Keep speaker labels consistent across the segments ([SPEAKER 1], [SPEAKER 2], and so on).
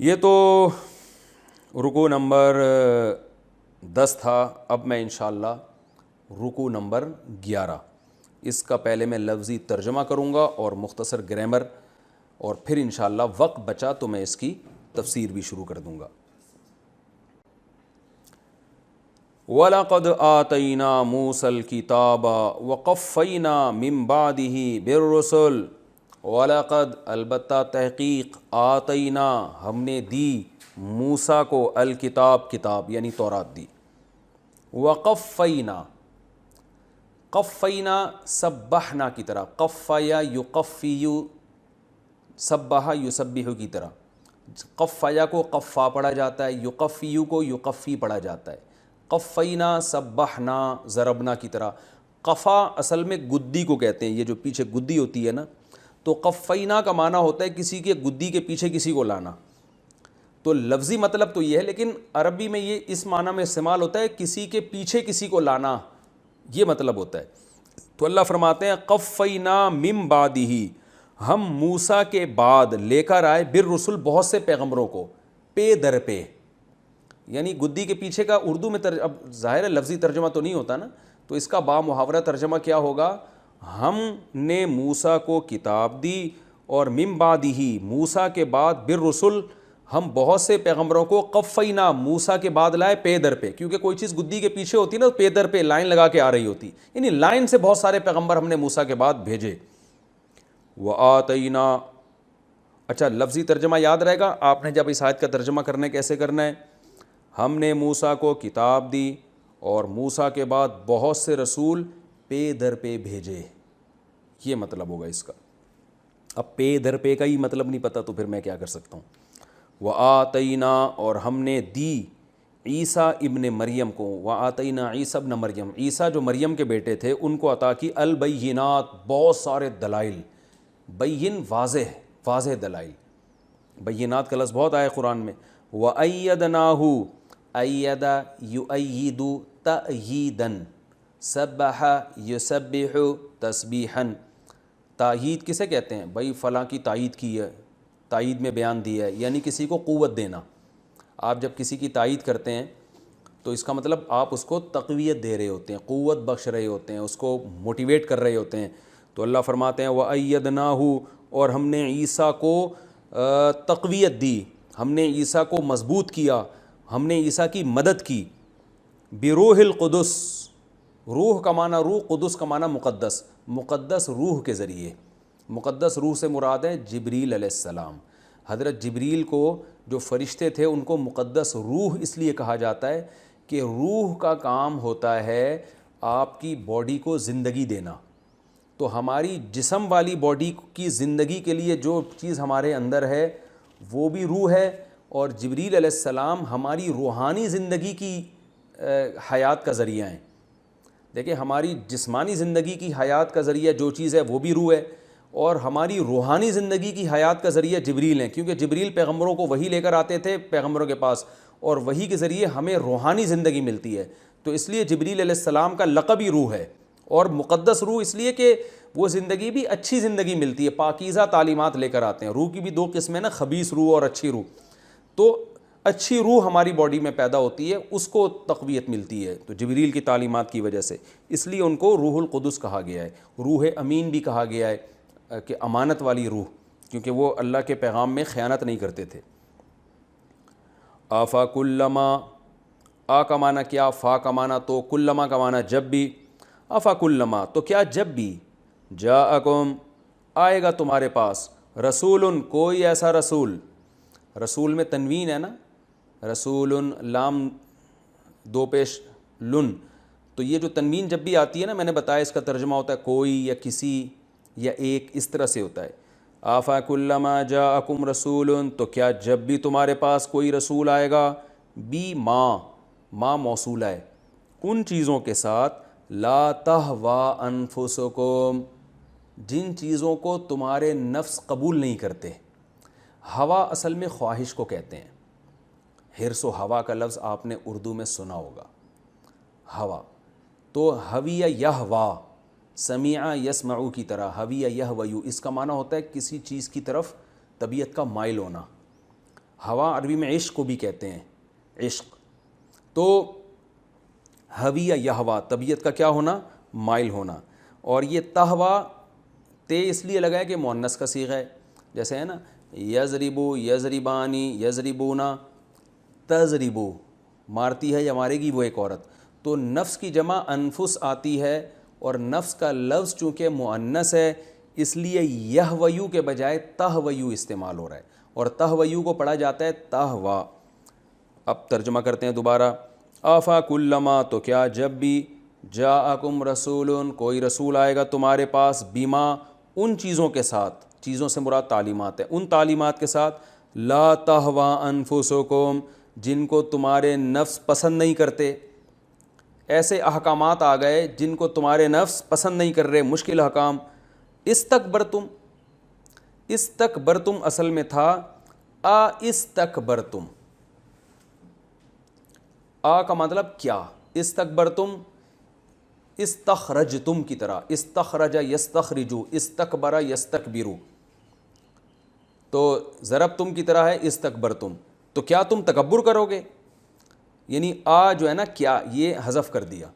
[SPEAKER 1] یہ تو رکوع نمبر 10 تھا. اب میں انشاءاللہ رکوع نمبر 11 اس کا پہلے میں لفظی ترجمہ کروں گا اور مختصر گرامر، اور پھر انشاءاللہ وقت بچا تو میں اس کی تفسیر بھی شروع کر دوں گا. وَلَقَدْ آتَيْنَا مُوسَى الْكِتَابَ وَقَفَّيْنَا مِن بَعْدِهِ بِالرُّسُلِ. وَلَقَدْ البتہ تحقیق آتَيْنَا ہم نے دی موسیٰ کو الکتاب کتاب یعنی تورات دی. وَقَفَّيْنَا قفینا سبحنا کی طرح، قفیا یقفیو سبحا یسبح کی طرح. قفیا کو قفا پڑھا جاتا ہے، یقفیو کو یقفی پڑھا جاتا ہے. قفینا سبحنا ضربنا کی طرح. قفا اصل میں گدی کو کہتے ہیں، یہ جو پیچھے گدی ہوتی ہے نا، تو قفینا کا معنی ہوتا ہے کسی کے گدی کے پیچھے کسی کو لانا. تو لفظی مطلب تو یہ ہے، لیکن عربی میں یہ اس معنی میں استعمال ہوتا ہے کسی کے پیچھے کسی کو لانا، یہ مطلب ہوتا ہے. تو اللہ فرماتے ہیں قفینا من بعدہ، ہم موسیٰ کے بعد لے کر آئے بالرسل بہت سے پیغمبروں کو، پے در پہ، یعنی گدی کے پیچھے کا اردو میں اب ظاہر ہے لفظی ترجمہ تو نہیں ہوتا نا، تو اس کا با محاورہ ترجمہ کیا ہوگا؟ ہم نے موسیٰ کو کتاب دی اور من بعدہ موسیٰ کے بعد بالرسل ہم بہت سے پیغمبروں کو قفینا موسیٰ کے بعد لائے پے در پہ. کیونکہ کوئی چیز گدی کے پیچھے ہوتی نا، پے در پہ لائن لگا کے آ رہی ہوتی، یعنی لائن سے بہت سارے پیغمبر ہم نے موسیٰ کے بعد بھیجے. وآتینا، اچھا لفظی ترجمہ یاد رہے گا آپ نے جب اس آیت کا ترجمہ کرنا ہے کیسے کرنا ہے. ہم نے موسیٰ کو کتاب دی اور موسیٰ کے بعد بہت سے رسول پے در پہ بھیجے، یہ مطلب ہوگا اس کا. اب پے در پے کا ہی مطلب نہیں پتہ تو پھر میں کیا کر سکتا ہوں. وآتینا اور ہم نے دی عیسیٰ ابن مریم کو، وآتینا عیسیٰ ابن مریم، عیسیٰ جو مریم کے بیٹے تھے ان کو عطا کی البینات بہت سارے دلائل. بین واضح دلائل، بینات کا لفظ بہت آیا قرآن میں. وَأَيَّدْنَاهُ أَيَّدَ يُؤَيِّدُ تَأْيِيدًا سَبَّحَ يُسَبِّحُ تسبیحاً. تائید کسے کہتے ہیں بھائی؟ فلاں کی تائید کی ہے، تائید میں بیان دیا ہے، یعنی کسی کو قوت دینا. آپ جب کسی کی تائید کرتے ہیں تو اس کا مطلب آپ اس کو تقویت دے رہے ہوتے ہیں، قوت بخش رہے ہوتے ہیں، اس کو موٹیویٹ کر رہے ہوتے ہیں. تو اللہ فرماتے ہیں وَأَيَّدْنَاهُ اور ہم نے عیسیٰ کو تقویت دی، ہم نے عیسیٰ کو مضبوط کیا، ہم نے عیسیٰ کی مدد کی. بروح القدس، روح کا معنی روح، قدس کا معنی مقدس، مقدس روح کے ذریعے. مقدس روح سے مراد ہے جبریل علیہ السلام. حضرت جبریل کو جو فرشتے تھے ان کو مقدس روح اس لیے کہا جاتا ہے کہ روح کا کام ہوتا ہے آپ کی باڈی کو زندگی دینا. تو ہماری جسم والی باڈی کی زندگی کے لیے جو چیز ہمارے اندر ہے وہ بھی روح ہے، اور جبریل علیہ السلام ہماری روحانی زندگی کی حیات کا ذریعہ ہیں. دیکھیں ہماری جسمانی زندگی کی حیات کا ذریعہ جو چیز ہے وہ بھی روح ہے، اور ہماری روحانی زندگی کی حیات کا ذریعہ جبریل ہیں. کیونکہ جبریل پیغمبروں کو وحی لے کر آتے تھے پیغمبروں کے پاس، اور وحی کے ذریعے ہمیں روحانی زندگی ملتی ہے. تو اس لیے جبریل علیہ السلام کا لقب ہی روح ہے، اور مقدس روح اس لیے کہ وہ زندگی بھی اچھی زندگی ملتی ہے، پاکیزہ تعلیمات لے کر آتے ہیں. روح کی بھی دو قسمیں نا، خبیث روح اور اچھی روح. تو اچھی روح ہماری باڈی میں پیدا ہوتی ہے، اس کو تقویت ملتی ہے تو جبریل کی تعلیمات کی وجہ سے. اس لیے ان کو روح القدس کہا گیا ہے. روح امین بھی کہا گیا ہے کہ امانت والی روح، کیونکہ وہ اللہ کے پیغام میں خیانت نہیں کرتے تھے. آفا کلما، آ کا معنی کیا، فا کا معنی تو، کلما کا معنی جب بھی. آفا کلما تو کیا جب بھی، جاءکم آئے گا تمہارے پاس، رسول کوئی ایسا رسول، رسول میں تنوین ہے نا، رسول لام دو پیش لن، تو یہ جو تنوین جب بھی آتی ہے نا، میں نے بتایا اس کا ترجمہ ہوتا ہے کوئی یا کسی یا ایک، اس طرح سے ہوتا ہے. آفا کلما جاءکم رسول تو کیا جب بھی تمہارے پاس کوئی رسول آئے گا، بی ما موصولہ ہے، ان چیزوں کے ساتھ، لا تہوا انفسکم جن چیزوں کو تمہارے نفس قبول نہیں کرتے. ہوا اصل میں خواہش کو کہتے ہیں. حرص و ہوا کا لفظ آپ نے اردو میں سنا ہوگا، ہوا. تو ہویہ یہوا، سمیع یسمعو کی طرح، ہویہ یہویو، اس کا معنی ہوتا ہے کسی چیز کی طرف طبیعت کا مائل ہونا. ہوا عربی میں عشق کو بھی کہتے ہیں، عشق. تو ہوی یا یہوا طبیعت کا کیا ہونا، مائل ہونا. اور یہ تہوا تے اس لیے لگا ہے کہ مؤنث کا صیغہ ہے، جیسے ہے نا یضربو یضربانی یضربونا، تضربو مارتی ہے یا مارے گی وہ ایک عورت. تو نفس کی جمع انفس آتی ہے، اور نفس کا لفظ چونکہ مؤنث ہے اس لیے یہویو کے بجائے تہویو استعمال ہو رہا ہے، اور تہویو کو پڑھا جاتا ہے تہوا. اب ترجمہ کرتے ہیں دوبارہ. آفا کلما تو کیا جب بھی جاءکم رسول کوئی رسول آئے گا تمہارے پاس، بیما ان چیزوں کے ساتھ، چیزوں سے مراد تعلیمات ہے، ان تعلیمات کے ساتھ، لا تہوا انفسکم جن کو تمہارے نفس پسند نہیں کرتے. ایسے احکامات آ گئے جن کو تمہارے نفس پسند نہیں کر رہے، مشکل احکام. استکبرتم، استکبرتم اصل میں تھا استکبرتم، کا مطلب کیا، استکبرتم استخرجتم کی طرح، استخرج یستخرجو، استکبر یستکبرو، تو ضربتم کی طرح ہے استکبرتم. تو کیا تم تکبر کرو گے، یعنی جو ہے نا کیا، یہ حذف کر دیا.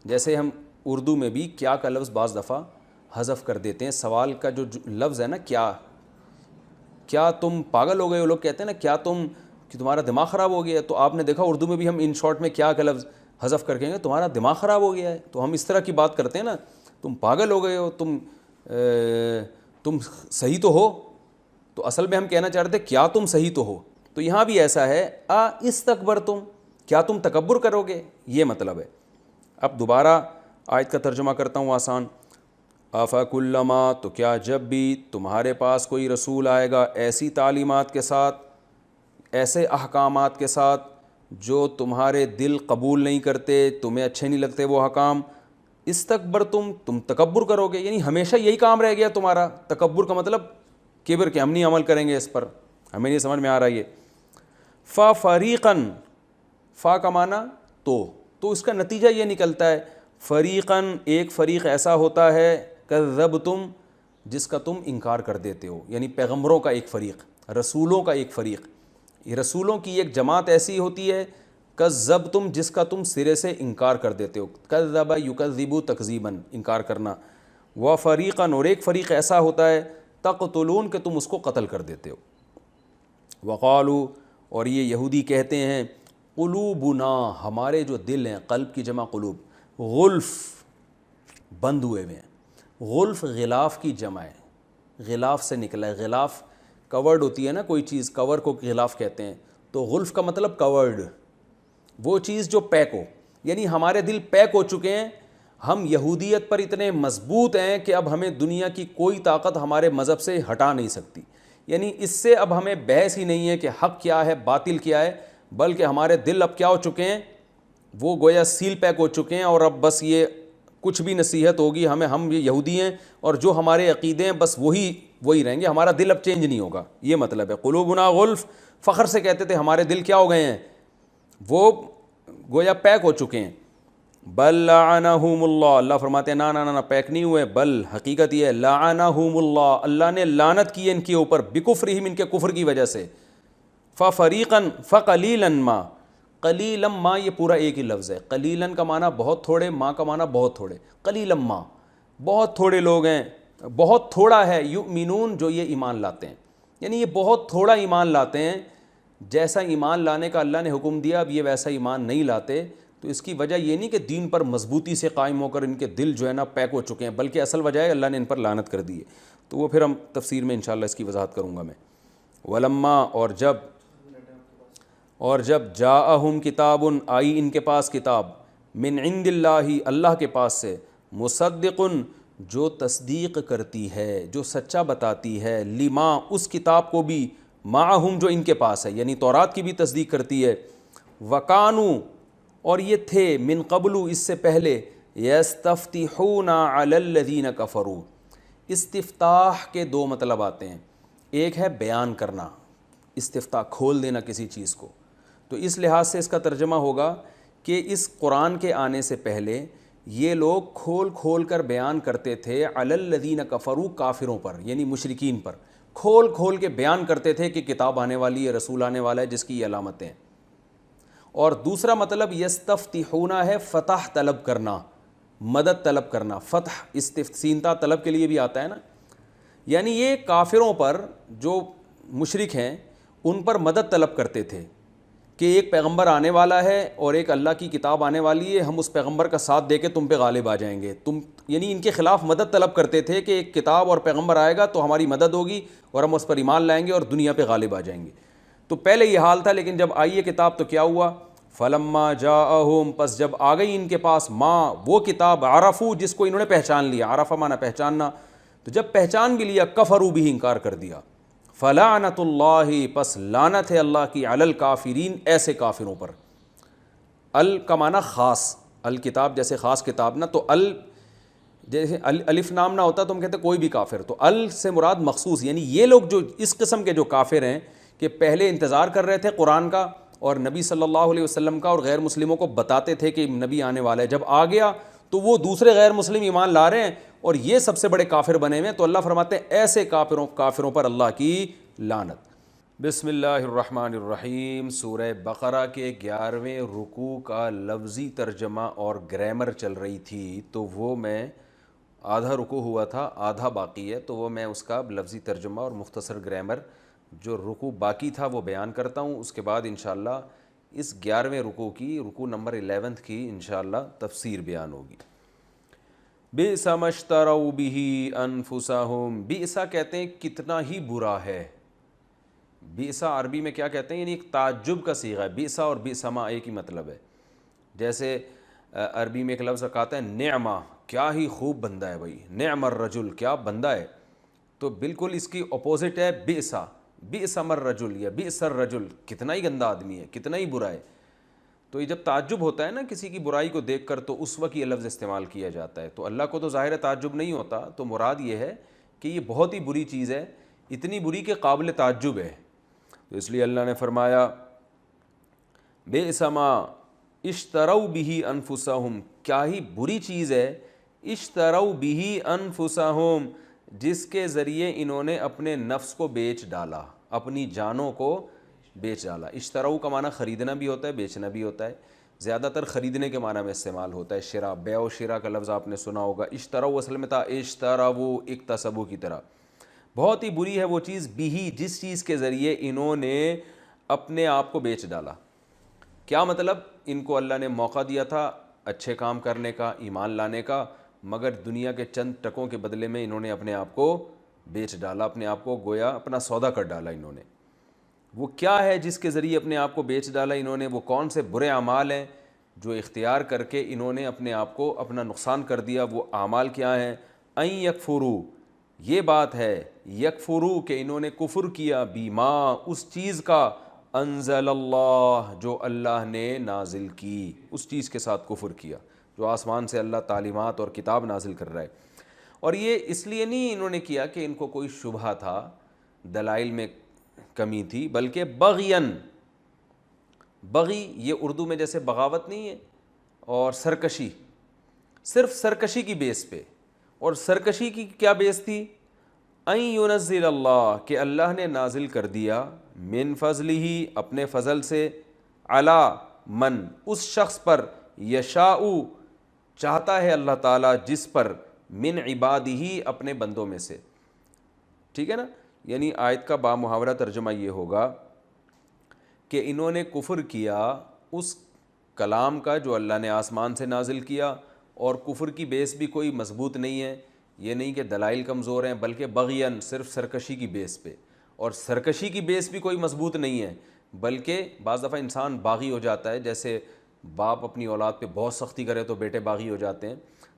[SPEAKER 1] جیسے ہم اردو میں بھی کیا کا لفظ بعض دفعہ حذف کر دیتے ہیں. سوال کا جو لفظ ہے نا کیا تم پاگل ہو گئے، وہ لوگ کہتے ہیں نا کیا کہ تمہارا دماغ خراب ہو گیا ہے. تو آپ نے دیکھا اردو میں بھی ہم ان شارٹ میں کیا کا لفظ حذف کر کہیں گے تمہارا دماغ خراب ہو گیا ہے. تو ہم اس طرح کی بات کرتے ہیں نا، تم پاگل ہو گئے ہو، تم صحیح تو ہو. تو اصل میں ہم کہنا چاہ رہے تھے کیا تم صحیح تو ہو. تو یہاں بھی ایسا ہے استکبرتم کیا تم تکبر کرو گے، یہ مطلب ہے. اب دوبارہ آیت کا ترجمہ کرتا ہوں آسان. افکلما تو کیا جب بھی تمہارے پاس کوئی رسول آئے گا ایسی تعلیمات کے ساتھ، ایسے احکامات کے ساتھ جو تمہارے دل قبول نہیں کرتے، تمہیں اچھے نہیں لگتے وہ احکام، استکبرتم تم تکبر کرو گے، یعنی ہمیشہ یہی کام رہ گیا تمہارا. تکبر کا مطلب کبر کہ ہم نہیں عمل کریں گے اس پر، ہمیں نہیں سمجھ میں آ رہا یہ. فریقاً، فا کا معنی تو اس کا نتیجہ یہ نکلتا ہے فریقاً ایک فریق ایسا ہوتا ہے کذبتم جس کا تم انکار کر دیتے ہو، یعنی پیغمبروں کا ایک فریق، رسولوں کا ایک فریق. یہ رسولوں کی ایک جماعت ایسی ہوتی ہے کذبتم جس کا تم سرے سے انکار کر دیتے ہو. کذب یکذب تکذیباً انکار کرنا. وفریقاً اور ایک فریق ایسا ہوتا ہے تقتلون کہ تم اس کو قتل کر دیتے ہو. وقالو اور یہ یہودی کہتے ہیں قلوبنا ہمارے جو دل ہیں، قلب کی جمع قلوب، غلف بند ہوئے ہوئے ہیں. غلف غلاف کی جمع ہے، غلاف سے نکلا ہے. غلاف کورڈ ہوتی ہے نا کوئی چیز، کور کو غلاف کہتے ہیں. تو غلف کا مطلب کورڈ، وہ چیز جو پیک ہو، یعنی ہمارے دل پیک ہو چکے ہیں. ہم یہودیت پر اتنے مضبوط ہیں کہ اب ہمیں دنیا کی کوئی طاقت ہمارے مذہب سے ہٹا نہیں سکتی. یعنی اس سے اب ہمیں بحث ہی نہیں ہے کہ حق کیا ہے باطل کیا ہے، بلکہ ہمارے دل اب کیا ہو چکے ہیں، وہ گویا سیل پیک ہو چکے ہیں. اور اب بس یہ کچھ بھی نصیحت ہوگی ہم یہ یہودی ہیں اور جو ہمارے عقیدے ہیں بس وہی رہیں گے، ہمارا دل اب چینج نہیں ہوگا. یہ مطلب ہے قلوبنا غلف. فخر سے کہتے تھے ہمارے دل کیا ہو گئے ہیں، وہ گویا پیک ہو چکے ہیں. بل لعنہم اللہ، اللہ فرماتے ہیں نا پیک نہیں ہوئے، بل حقیقت یہ ہے لعنہم اللہ، اللہ نے لعنت کی ہے ان کے اوپر، بکفرہم ان کے کفر کی وجہ سے. ففریقاً فقلیلا ما، قلیلا ما یہ پورا ایک ہی لفظ ہے. قلیلا کا معنی بہت تھوڑے، ما کا معنی بہت تھوڑے. قلیلا ما بہت تھوڑے لوگ ہیں، بہت تھوڑا ہے. یؤمنون جو یہ ایمان لاتے ہیں، یعنی یہ بہت تھوڑا ایمان لاتے ہیں. جیسا ایمان لانے کا اللہ نے حکم دیا اب یہ ویسا ایمان نہیں لاتے. تو اس کی وجہ یہ نہیں کہ دین پر مضبوطی سے قائم ہو کر ان کے دل جو ہے نا پیک ہو چکے ہیں، بلکہ اصل وجہ ہے اللہ نے ان پر لعنت کر دی ہے. تو وہ پھر ہم تفسیر میں انشاءاللہ اس کی وضاحت کروں گا میں. ولما اور جب جاءہم کتاب آئی ان کے پاس کتاب، من عند اللہ اللہ کے پاس سے، مصدق جو تصدیق کرتی ہے، جو سچا بتاتی ہے، لما اس کتاب کو بھی، معہم جو ان کے پاس ہے، یعنی تورات کی بھی تصدیق کرتی ہے. وکانو اور یہ تھے، من قبل اس سے پہلے، یستفتحون علی الذین کفروا. استفتاح کے دو مطلب آتے ہیں، ایک ہے بیان کرنا، استفتاح کھول دینا کسی چیز کو. تو اس لحاظ سے اس کا ترجمہ ہوگا کہ اس قرآن کے آنے سے پہلے یہ لوگ کھول کھول کر بیان کرتے تھے علی الذین کفروا کافروں پر، یعنی مشرکین پر. کھول کھول کے بیان کرتے تھے کہ کتاب آنے والی ہے، رسول آنے والا ہے، جس کی یہ علامتیں ہیں۔ اور دوسرا مطلب یستفتحون ہے فتح طلب کرنا، مدد طلب کرنا۔ فتح استفسینتا طلب کے لیے بھی آتا ہے نا، یعنی یہ کافروں پر جو مشرک ہیں ان پر مدد طلب کرتے تھے کہ ایک پیغمبر آنے والا ہے اور ایک اللہ کی کتاب آنے والی ہے، ہم اس پیغمبر کا ساتھ دے کے تم پہ غالب آ جائیں گے۔ یعنی ان کے خلاف مدد طلب کرتے تھے کہ ایک کتاب اور پیغمبر آئے گا تو ہماری مدد ہوگی اور ہم اس پر ایمان لائیں گے اور دنیا پہ غالب آ جائیں گے۔ تو پہلے یہ حال تھا، لیکن جب آئی یہ کتاب تو کیا ہوا؟ فلما جاءہم، پس جب آ گئی ان کے پاس ما وہ کتاب، عرفو جس کو انہوں نے پہچان لیا، عرفہ مانا پہچاننا، تو جب پہچان بھی لیا کفروا بھی انکار کر دیا۔ فلعنت اللہ، پس لعنت ہے اللہ کی، علی الکافرین ایسے کافروں پر۔ ال کا معنی خاص، الکتاب جیسے خاص کتاب نا، تو ال جیسے الف نام نہ ہوتا تو ہم کہتے کوئی بھی کافر، تو ال سے مراد مخصوص، یعنی یہ لوگ جو اس قسم کے جو کافر ہیں کہ پہلے انتظار کر رہے تھے قرآن کا اور نبی صلی اللہ علیہ وسلم کا، اور غیر مسلموں کو بتاتے تھے کہ نبی آنے والا ہے، جب آ گیا تو وہ دوسرے غیر مسلم ایمان لا رہے ہیں اور یہ سب سے بڑے کافر بنے ہوئے ہیں، تو اللہ فرماتے ہیں ایسے کافروں پر اللہ کی لعنت۔ بسم اللہ الرحمن الرحیم۔ سورہ بقرہ کے 11ویں رکوع کا لفظی ترجمہ اور گرامر چل رہی تھی، تو وہ میں آدھا رکوع ہوا تھا، آدھا باقی ہے، تو وہ میں اس کا لفظی ترجمہ اور مختصر گرامر جو رکوع باقی تھا وہ بیان کرتا ہوں۔ اس کے بعد انشاءاللہ اس 11ویں رکوع کی، رکوع نمبر 11 کی انشاءاللہ تفسیر بیان ہوگی۔ بئس ما اشتروا بہ انفسہم، بئس کہتے ہیں کتنا ہی برا ہے۔ بئس عربی میں کیا کہتے ہیں؟ یعنی ایک تعجب کا صیغہ ہے، بئس اور بئس ما ایک ہی مطلب ہے۔ جیسے عربی میں ایک لفظ آتا ہے نعمہ، کیا ہی خوب بندہ ہے بھائی، نعم الرجل، کیا بندہ ہے، تو بالکل اس کی اپوزٹ ہے بئس، بئس ما الرجل یا بئس الرجل، کتنا ہی گندا آدمی ہے، کتنا ہی برا ہے۔ تو یہ جب تعجب ہوتا ہے نا کسی کی برائی کو دیکھ کر، تو اس وقت یہ لفظ استعمال کیا جاتا ہے۔ تو اللہ کو تو ظاہر تعجب نہیں ہوتا، تو مراد یہ ہے کہ یہ بہت ہی بری چیز ہے، اتنی بری کہ قابل تعجب ہے۔ تو اس لیے اللہ نے فرمایا بئس ما اشتروا بہ انفسہم، کیا ہی بری چیز ہے، اشتروا بہ انفسہم، جس کے ذریعے انہوں نے اپنے نفس کو بیچ ڈالا، اپنی جانوں کو بیچ ڈالا۔ اشتروا کا معنی خریدنا بھی ہوتا ہے، بیچنا بھی ہوتا ہے، زیادہ تر خریدنے کے معنی میں استعمال ہوتا ہے۔ شراء، بیع و شراء کا لفظ آپ نے سنا ہوگا۔ اشتروا اصل میں تھا اشتروا، اکتسبوا کی طرح۔ بہت ہی بری ہے وہ چیز، بھی جس چیز کے ذریعے انہوں نے اپنے آپ کو بیچ ڈالا۔ کیا مطلب؟ ان کو اللہ نے موقع دیا تھا اچھے کام کرنے کا، ایمان لانے کا، مگر دنیا کے چند ٹکوں کے بدلے میں انہوں نے اپنے آپ کو بیچ ڈالا، اپنے آپ کو گویا اپنا سودا کر ڈالا انہوں نے۔ وہ کیا ہے جس کے ذریعے اپنے آپ کو بیچ ڈالا انہوں نے؟ وہ کون سے برے اعمال ہیں جو اختیار کر کے انہوں نے اپنے آپ کو اپنا نقصان کر دیا؟ وہ اعمال کیا ہیں؟ ان یکفروا، یہ بات ہے یکفروا کہ انہوں نے کفر کیا، بیما اس چیز کا، انزل اللہ جو اللہ نے نازل کی، اس چیز کے ساتھ کفر کیا جو آسمان سے اللہ تعلیمات اور کتاب نازل کر رہا ہے۔ اور یہ اس لیے نہیں انہوں نے کیا کہ ان کو کوئی شبہہ تھا، دلائل میں کمی تھی، بلکہ بغین، بغی یہ اردو میں جیسے بغاوت نہیں ہے، اور سرکشی، صرف سرکشی کی بیس پہ۔ اور سرکشی کی کیا بیس تھی؟ ان ینزل اللہ کہ اللہ نے نازل کر دیا، من فضلہ اپنے فضل سے، علی من اس شخص پر، یشاء چاہتا ہے اللہ تعالیٰ جس پر، من عبادہ اپنے بندوں میں سے۔ ٹھیک ہے نا؟ یعنی آیت کا بامحاورہ ترجمہ یہ ہوگا کہ انہوں نے کفر کیا اس کلام کا جو اللہ نے آسمان سے نازل کیا، اور کفر کی بیس بھی کوئی مضبوط نہیں ہے، یہ نہیں کہ دلائل کمزور ہیں، بلکہ بغین صرف سرکشی کی بیس پہ، اور سرکشی کی بیس بھی کوئی مضبوط نہیں ہے، بلکہ بعض دفعہ انسان باغی ہو جاتا ہے، جیسے باپ اپنی اولاد پہ بہت سختی کرے تو بیٹے باغی ہو جاتے ہیں۔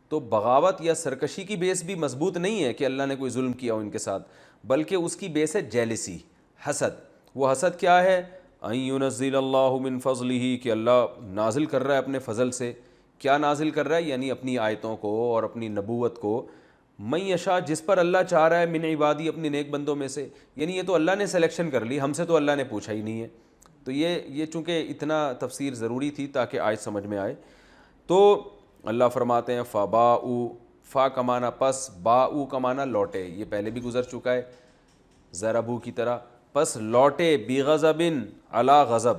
[SPEAKER 1] تو بغاوت یا سرکشی کی بیس بھی مضبوط نہیں ہے کہ اللہ نے کوئی ظلم کیا ہو ان کے ساتھ، بلکہ اس کی بیس ہے جیلسی، حسد۔ وہ حسد کیا ہے؟ ان ینزل اللہ من فضلہ کہ اللہ نازل کر رہا ہے اپنے فضل سے۔ کیا نازل کر رہا ہے؟ یعنی اپنی آیتوں کو اور اپنی نبوت کو، من یشاء جس پر اللہ چاہ رہا ہے، من عبادی اپنے نیک بندوں میں سے۔ یعنی یہ تو اللہ نے سلیکشن کر لی، ہم سے تو اللہ نے پوچھا ہی نہیں ہے۔ تو یہ چونکہ اتنا تفسیر ضروری تھی تاکہ آیت سمجھ میں آئے، تو اللہ فرماتے ہیں فباؤ، فا کا معنی پس، باؤ کا معنی لوٹے، یہ پہلے بھی گزر چکا ہے۔ ضربو کی طرح، پس لوٹے بغضبن علی غضب،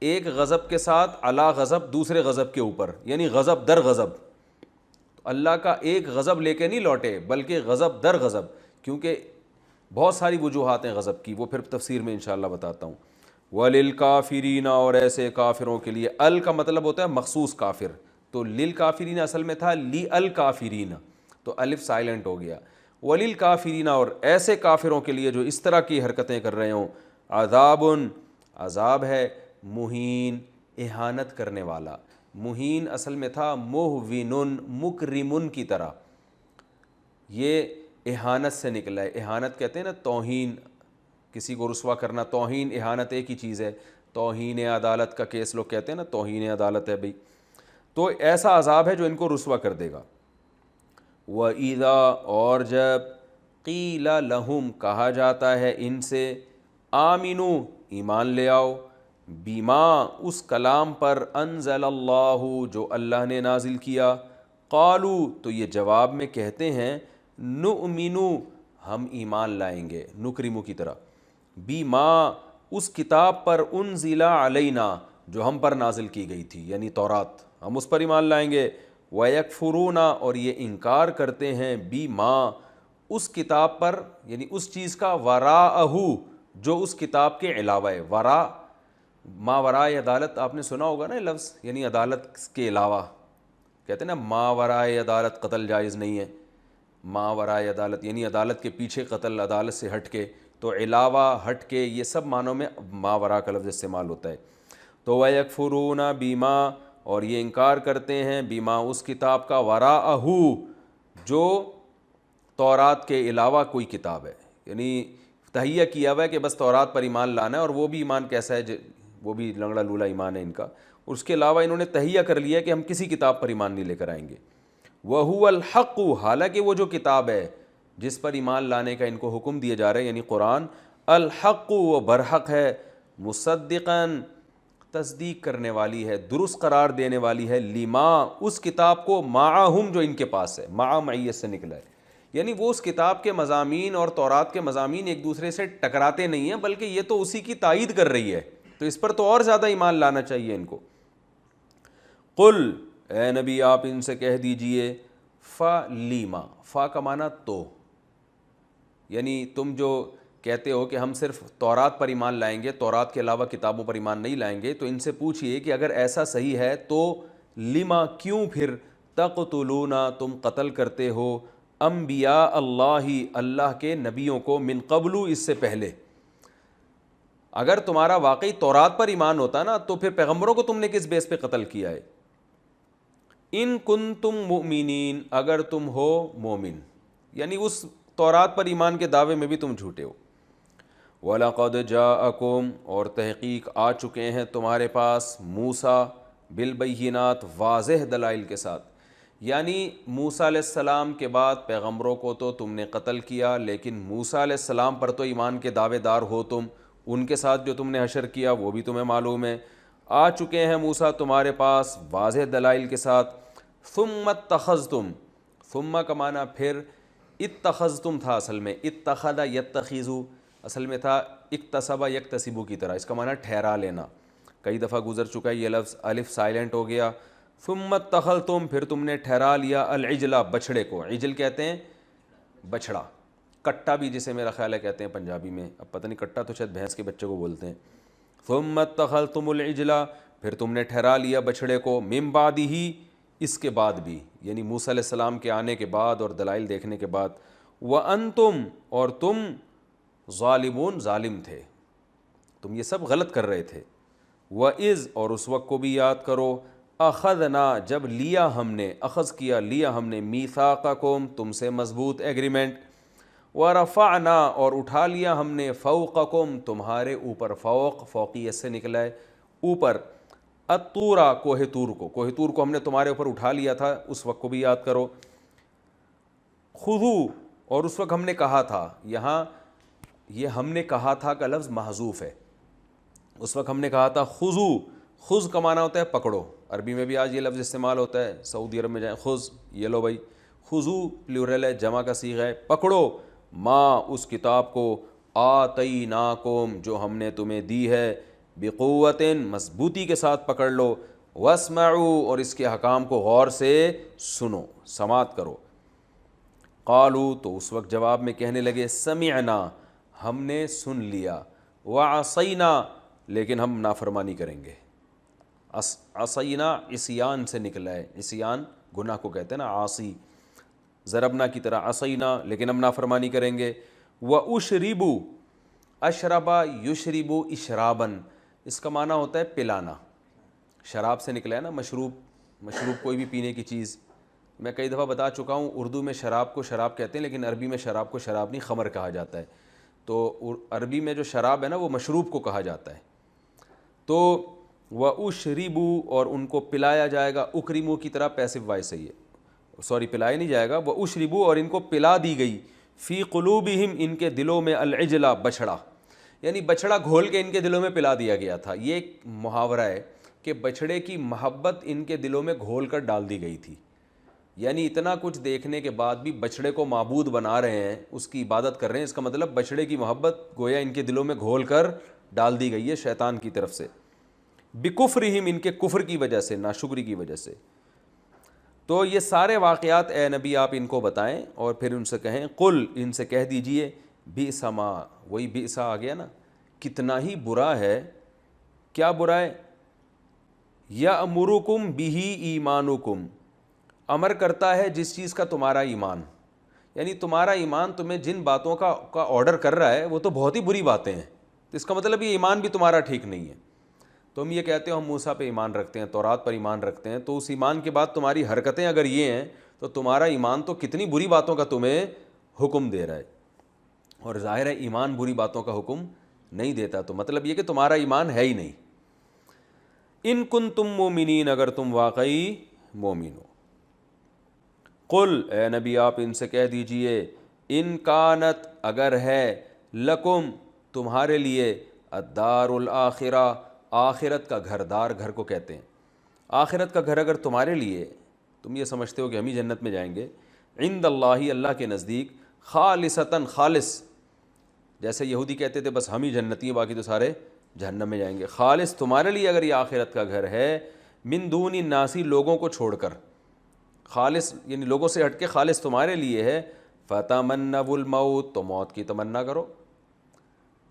[SPEAKER 1] ایک غضب کے ساتھ علی غضب دوسرے غضب کے اوپر، یعنی غضب در غضب. اللہ کا ایک غضب لے کے نہیں لوٹے بلکہ غضب در غضب، کیونکہ بہت ساری وجوہات ہیں غضب کی، وہ پھر تفسیر میں انشاءاللہ بتاتا ہوں. وَلِلْكَافِرِينَ، اور ایسے کافروں کے لیے، ال کا مطلب ہوتا ہے مخصوص کافر، تو للکافرین اصل میں تھا لی الکافرین، تو الف سائلنٹ ہو گیا. وَلِلْكَافِرِينَ، اور ایسے کافروں کے لیے جو اس طرح کی حرکتیں کر رہے ہوں، عذابٌ، عذاب ہے، مہین، اہانت کرنے والا. مہین اصل میں تھا مہونن، مکرمن کی طرح، یہ اہانت سے نکلا ہے. اہانت کہتے ہیں نا توہین، کسی کو رسوا کرنا. توہین اہانت ایک ہی چیز ہے. توہین عدالت کا کیس لوگ کہتے ہیں نا توہین عدالت ہے بھئی. تو ایسا عذاب ہے جو ان کو رسوا کر دے گا. وَإِذَا، اور جب قِيلَ لَهُمْ، کہا جاتا ہے ان سے، آمنو، ایمان لے آؤ، بما، اس کلام پر، انزل اللہ، جو اللہ نے نازل کیا، قالو، تو یہ جواب میں کہتے ہیں، نؤمنو، ہم ایمان لائیں گے، نکرمو کی طرح، بما، اس کتاب پر، انزل علینا، جو ہم پر نازل کی گئی تھی، یعنی تورات، ہم اس پر ایمان لائیں گے. وَيَكْفُرُونَ، اور یہ انکار کرتے ہیں، بما، اس کتاب پر، یعنی اس چیز کا، وراءہ، جو اس کتاب کے علاوہ ہے. ورا، ما ورائے عدالت، آپ نے سنا ہوگا نا لفظ، یعنی عدالت کے علاوہ. کہتے ہیں نا ما ورائے عدالت قتل جائز نہیں ہے، ما ورائے عدالت یعنی عدالت کے پیچھے قتل، عدالت سے ہٹ کے. تو علاوہ، ہٹ کے، یہ سب معنوں میں ما ورا کا لفظ استعمال ہوتا ہے. تو وَيَكْفُرُونَ بِمَا، اور یہ انکار کرتے ہیں، بما، اس کتاب کا، وراءہ، جو تورات کے علاوہ کوئی کتاب ہے. یعنی تہیہ کیا ہوا ہے کہ بس تورات پر ایمان لانا ہے، اور وہ بھی ایمان کیسا ہے، وہ بھی لنگڑا لولا ایمان ہے ان کا. اس کے علاوہ انہوں نے تہیہ کر لیا کہ ہم کسی کتاب پر ایمان نہیں لے کر آئیں گے. وَهُوَ الْحَقُّ، حالانکہ وہ جو کتاب ہے جس پر ایمان لانے کا ان کو حکم دیا جا رہا ہے، یعنی قرآن، الحق، وہ برحق ہے، مصدقاً، تصدیق کرنے والی ہے، درست قرار دینے والی ہے، لما، اس کتاب کو، معہم، جو ان کے پاس ہے. مع معیت سے نکلا ہے، یعنی وہ اس کتاب کے مضامین اور تورات کے مضامین ایک دوسرے سے ٹکراتے نہیں ہیں، بلکہ یہ تو اسی کی تائید کر رہی ہے، تو اس پر تو اور زیادہ ایمان لانا چاہیے ان کو. قل، اے نبی آپ ان سے کہہ دیجئے، فَلِمَ، فا کا معنی تو، یعنی تم جو کہتے ہو کہ ہم صرف تورات پر ایمان لائیں گے، تورات کے علاوہ کتابوں پر ایمان نہیں لائیں گے، تو ان سے پوچھئے کہ اگر ایسا صحیح ہے تو لما، کیوں پھر، تقتلون، تم قتل کرتے ہو، انبیاء اللہ، اللہ کے نبیوں کو، من قبل، اس سے پہلے. اگر تمہارا واقعی تورات پر ایمان ہوتا نا تو پھر پیغمبروں کو تم نے کس بیس پہ قتل کیا ہے. ان کنتم مؤمنین، اگر تم ہو مومن، یعنی اس تورات پر ایمان کے دعوے میں بھی تم جھوٹے ہو. وَلَقَدْ جَاءَكُمْ، اور تحقیق آ چکے ہیں تمہارے پاس، موسیٰ، بالبینات، واضح دلائل کے ساتھ. یعنی موسیٰ علیہ السلام کے بعد پیغمبروں کو تو تم نے قتل کیا، لیکن موسیٰ علیہ السلام پر تو ایمان کے دعوے دار ہو تم، ان کے ساتھ جو تم نے حشر کیا وہ بھی تمہیں معلوم ہے. آ چکے ہیں موسیٰ تمہارے پاس واضح دلائل کے ساتھ. ثم اتخذتم، ثم کا معنی پھر، اتخذتم تھا اصل میں، اتخذ یتخذ، اصل میں تھا اکتسب یکتسب کی طرح، اس کا معنی ٹھہرا لینا. کئی دفعہ گزر چکا ہے یہ لفظ، الف سائلنٹ ہو گیا. ثم اتخذتم، پھر تم نے ٹھہرا لیا، العجلہ، بچھڑے کو. عجل کہتے ہیں بچھڑا، کٹا بھی جسے میرا خیال ہے کہتے ہیں پنجابی میں، اب پتہ نہیں، کٹا تو شاید بھینس کے بچے کو بولتے ہیں. ثم اتخذتم العجلہ، پھر تم نے ٹھہرا لیا بچھڑے کو، من بعدہ، اس کے بعد بھی، یعنی موسیٰ علیہ السلام کے آنے کے بعد اور دلائل دیکھنے کے بعد. وَأَنْتُمْ، اور تم، ظالمون، ظالم تھے، تم یہ سب غلط کر رہے تھے. وَإِذْ، اور اس وقت کو بھی یاد کرو، اخذنا، جب لیا ہم نے، اخذ کیا، لیا ہم نے، میثاقکم، تم سے مضبوط ایگریمنٹ. ورفعنا، اور اٹھا لیا ہم نے، فوقکم، تمہارے اوپر، فوق فوقیت سے نکلا ہے، اوپر، الطورا، کوہ طور کو، کوہ طور کو ہم نے تمہارے اوپر اٹھا لیا تھا، اس وقت کو بھی یاد کرو. خذو، اور اس وقت ہم نے کہا تھا، یہاں یہ ہم نے کہا تھا کا لفظ محذوف ہے. اس وقت ہم نے کہا تھا خذو، خذ کا معنی ہوتا ہے پکڑو، عربی میں بھی آج یہ لفظ استعمال ہوتا ہے. سعودی عرب میں جائیں، خذ، یہ لو بھائی، خذو پلیورل ہے، جمع کا صیغہ ہے، پکڑو، ما، اس کتاب کو، آتیناکم جو ہم نے تمہیں دی ہے، بقوت مضبوطی کے ساتھ پکڑ لو، واسمعوا اور اس کے حکام کو غور سے سنو، سماعت کرو۔ قالوا تو اس وقت جواب میں کہنے لگے سمعنا ہم نے سن لیا، وعصینا لیکن ہم نافرمانی کریں گے۔ عصینا عصیان سے نکلا ہے، عصیان گناہ کو کہتے ہیں نا، عاصی، ضربنا کی طرح عصینا لیکن ہم نافرمانی کریں گے۔ واشربوا اشربا یشربو اشرابن، اس کا معنی ہوتا ہے پلانا، شراب سے نکلا ہے نا، مشروب کوئی بھی پینے کی چیز۔ میں کئی دفعہ بتا چکا ہوں اردو میں شراب کو شراب کہتے ہیں لیکن عربی میں شراب کو شراب نہیں، خمر کہا جاتا ہے۔ تو عربی میں جو شراب ہے نا وہ مشروب کو کہا جاتا ہے۔ تو وَأُشْرِبُوا اور ان کو پلایا جائے گا، اکرمو کی طرح پیسو وائس ہے یہ، سوری پلایا نہیں جائے گا، وَأُشْرِبُوا اور ان کو پلا دی گئی، فی قلوبہم ان کے دلوں میں، العجلہ بچھڑا، یعنی بچھڑا گھول کے ان کے دلوں میں پلا دیا گیا تھا۔ یہ ایک محاورہ ہے کہ بچھڑے کی محبت ان کے دلوں میں گھول کر ڈال دی گئی تھی، یعنی اتنا کچھ دیکھنے کے بعد بھی بچھڑے کو معبود بنا رہے ہیں، اس کی عبادت کر رہے ہیں، اس کا مطلب بچھڑے کی محبت گویا ان کے دلوں میں گھول کر ڈال دی گئی ہے شیطان کی طرف سے، بکفرہم ان کے کفر کی وجہ سے، ناشکری کی وجہ سے۔ تو یہ سارے واقعات اے نبی آپ ان کو بتائیں اور پھر ان سے کہیں، قل ان سے کہہ دیجئے، بئس ما، وہی بئس آ گیا نا، کتنا ہی برا ہے، کیا برا ہے، یأمرکم بہ ایمانکم، امر کرتا ہے جس چیز کا تمہارا ایمان، یعنی تمہارا ایمان تمہیں جن باتوں کا آرڈر کر رہا ہے وہ تو بہت ہی بری باتیں ہیں، تو اس کا مطلب یہ ایمان بھی تمہارا ٹھیک نہیں ہے۔ تم یہ کہتے ہو ہم موسیٰ پہ ایمان رکھتے ہیں، تورات پر ایمان رکھتے ہیں، تو اس ایمان کے بعد تمہاری حرکتیں اگر یہ ہیں تو تمہارا ایمان تو کتنی بری باتوں کا تمہیں حکم دے رہا ہے، اور ظاہر ہے ایمان بری باتوں کا حکم نہیں دیتا، تو مطلب یہ کہ تمہارا ایمان ہے ہی نہیں۔ ان کنتم مومنین اگر تم واقعی مومن ہو، قل اے نبی آپ ان سے کہہ دیجئے، ان کانت اگر ہے، لکم تمہارے لیے، الدار الآخرہ آخرت کا گھر، دار گھر کو کہتے ہیں، آخرت کا گھر اگر تمہارے لیے، تم یہ سمجھتے ہو کہ ہم ہی جنت میں جائیں گے، عند اللہ اللہ کے نزدیک، خالصتاً خالص، جیسے یہودی کہتے تھے بس ہم ہی جنتی ہیں باقی تو سارے جہنم میں جائیں گے، خالص تمہارے لیے اگر یہ آخرت کا گھر ہے، من دون الناس لوگوں کو چھوڑ کر، خالص یعنی لوگوں سے ہٹ کے خالص تمہارے لیے ہے، فتمنوا الموت تو موت کی تمنا کرو،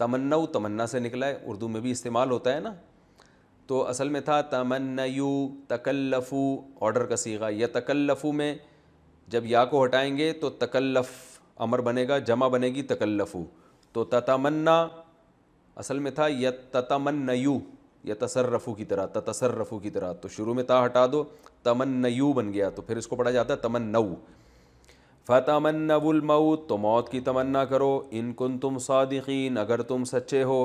[SPEAKER 1] تمنو تمنا سے نکلا ہے، اردو میں بھی استعمال ہوتا ہے نا، تو اصل میں تھا تمنیو، تکلفو، آرڈر کا صیغہ، یتکلفو میں جب یا کو ہٹائیں گے تو تکلف امر بنے گا، جمع بنے گی تکلفو، تو تتمنا اصل میں تھا یتتمنیو، یتصرفو کی طرح، تتصرفو کی طرح، تو شروع میں تا ہٹا دو تمنیو بن گیا، تو پھر اس کو پڑھا جاتا ہے تمنو، فتمنوا الموت تو موت کی تمنا کرو، ان کنتم صادقین اگر تم سچے ہو۔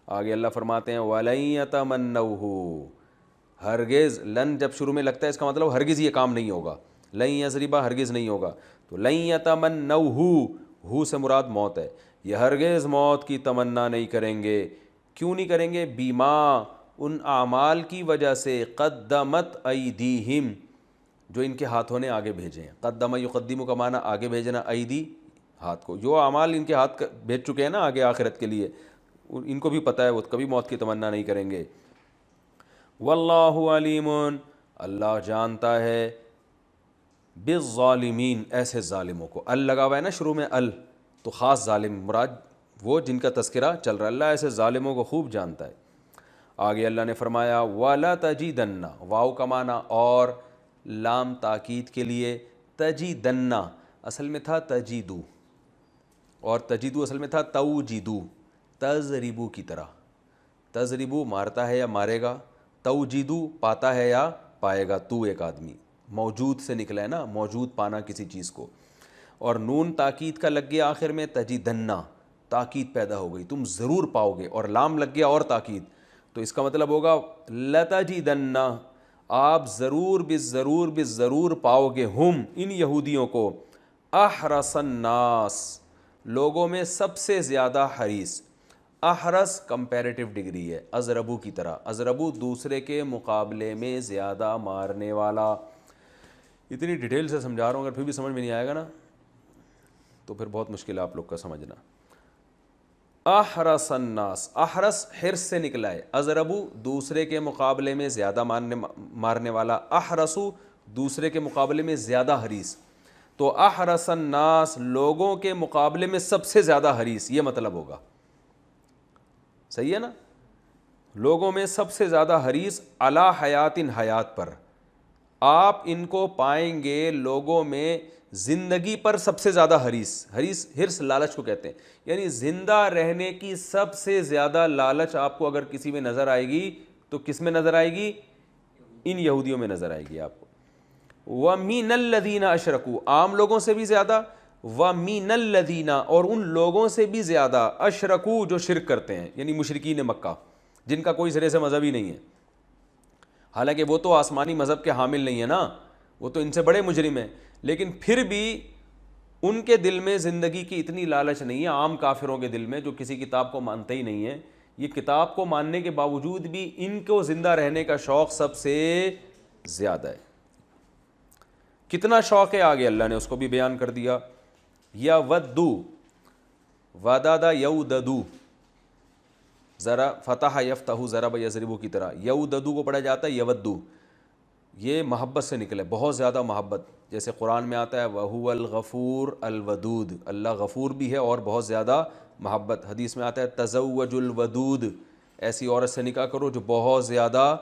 [SPEAKER 1] آگے اللہ فرماتے ہیں وَلَن يَتَمَنَّوْهُ، ہرگز، لن جب شروع میں لگتا ہے اس کا مطلب ہرگز یہ کام نہیں ہوگا، لن یضربا ہرگز نہیں ہوگا، تو لن يَتَمَنَّوْهُ، ہو سے مراد موت ہے، یہ ہرگز موت کی تمنا نہیں کریں گے، کیوں نہیں کریں گے، بیما ان اعمال کی وجہ سے، قدمت ایدیہم جو ان کے ہاتھوں نے آگے بھیجے ہیں، قدم یقدم کا معنی آگے بھیجنا، ایدی ہاتھ کو، جو اعمال ان کے ہاتھ بھیج چکے ہیں نا آگے آخرت کے لیے، ان کو بھی پتہ ہے وہ کبھی موت کی تمنا نہیں کریں گے۔ واللہ علیم، اللہ جانتا ہے، بالظالمین ایسے ظالموں کو، ال لگا ہوا ہے نا شروع میں، ال تو خاص ظالم مراد وہ جن کا تذکرہ چل رہا ہے، اللہ ایسے ظالموں کو خوب جانتا ہے۔ آگے اللہ نے فرمایا وَلَتَجِدَنَّ، واو کا معنی اور، لام تاکید کے لیے، تجیدن اصل میں تھا تجیدو، اور تجیدو اصل میں تھا توجیدو، تضربو کی طرح، تضربو مارتا ہے یا مارے گا، توجیدو پاتا ہے یا پائے گا، تو ایک آدمی، موجود سے نکلا ہے نا، موجود پانا کسی چیز کو، اور نون تاکید کا لگ گیا آخر میں، تجیدن تاکید پیدا ہو گئی، تم ضرور پاؤ گے، اور لام لگ گیا اور تاکید، تو اس کا مطلب ہوگا لتجیدن، آپ ضرور بالضرور پاؤ گے، ہم ان یہودیوں کو، احرص الناس لوگوں میں سب سے زیادہ حریص، احرص کمپیریٹیو ڈگری ہے، ازربو کی طرح، ازربو دوسرے کے مقابلے میں زیادہ مارنے والا، اتنی ڈیٹیل سے سمجھا رہا ہوں اگر پھر بھی سمجھ میں نہیں آئے گا نا تو پھر بہت مشکل ہے آپ لوگ کا سمجھنا۔ احرس الناس، احرس حرص سے نکلا ہے، ازربو دوسرے کے مقابلے میں زیادہ مارنے والا، احرسو دوسرے کے مقابلے میں زیادہ حریص، تو احرس الناس لوگوں کے مقابلے میں سب سے زیادہ حریص، یہ مطلب ہوگا، صحیح ہے نا، لوگوں میں سب سے زیادہ حریص، علی حیات حیات پر، آپ ان کو پائیں گے لوگوں میں زندگی پر سب سے زیادہ حریص، حرص لالچ کو کہتے ہیں، یعنی زندہ رہنے کی سب سے زیادہ لالچ آپ کو اگر کسی میں نظر آئے گی تو کس میں نظر آئے گی؟ ان یہودیوں میں نظر آئے گی آپ کو۔ وَمِنَ الَّذِينَ أَشْرَكُوا، عام لوگوں سے بھی زیادہ، وَمِنَ الَّذِينَ اور ان لوگوں سے بھی زیادہ، أَشْرَكُوا جو شرک کرتے ہیں، یعنی مشرکین مکہ جن کا کوئی سرے سے مذہب ہی نہیں ہے، حالانکہ وہ تو آسمانی مذہب کے حامل نہیں ہے نا، وہ تو ان سے بڑے مجرم ہیں، لیکن پھر بھی ان کے دل میں زندگی کی اتنی لالچ نہیں ہے عام کافروں کے دل میں جو کسی کتاب کو مانتے ہی نہیں ہیں، یہ کتاب کو ماننے کے باوجود بھی ان کو زندہ رہنے کا شوق سب سے زیادہ ہے۔ کتنا شوق ہے آگے اللہ نے اس کو بھی بیان کر دیا، یا ودو، ودادا یوددو، ذرا فتح یفتح ضرب یضرب کی طرح، یوددو کو پڑھا جاتا ہے یودو، یہ محبت سے نکلے، بہت زیادہ محبت، جیسے قرآن میں آتا ہے وَهُوَ الْغَفُورُ الْوَدُودُ، اللہ غفور بھی ہے اور بہت زیادہ محبت، حدیث میں آتا ہے تزوج الودود، ایسی عورت سے نکاح کرو جو بہت زیادہ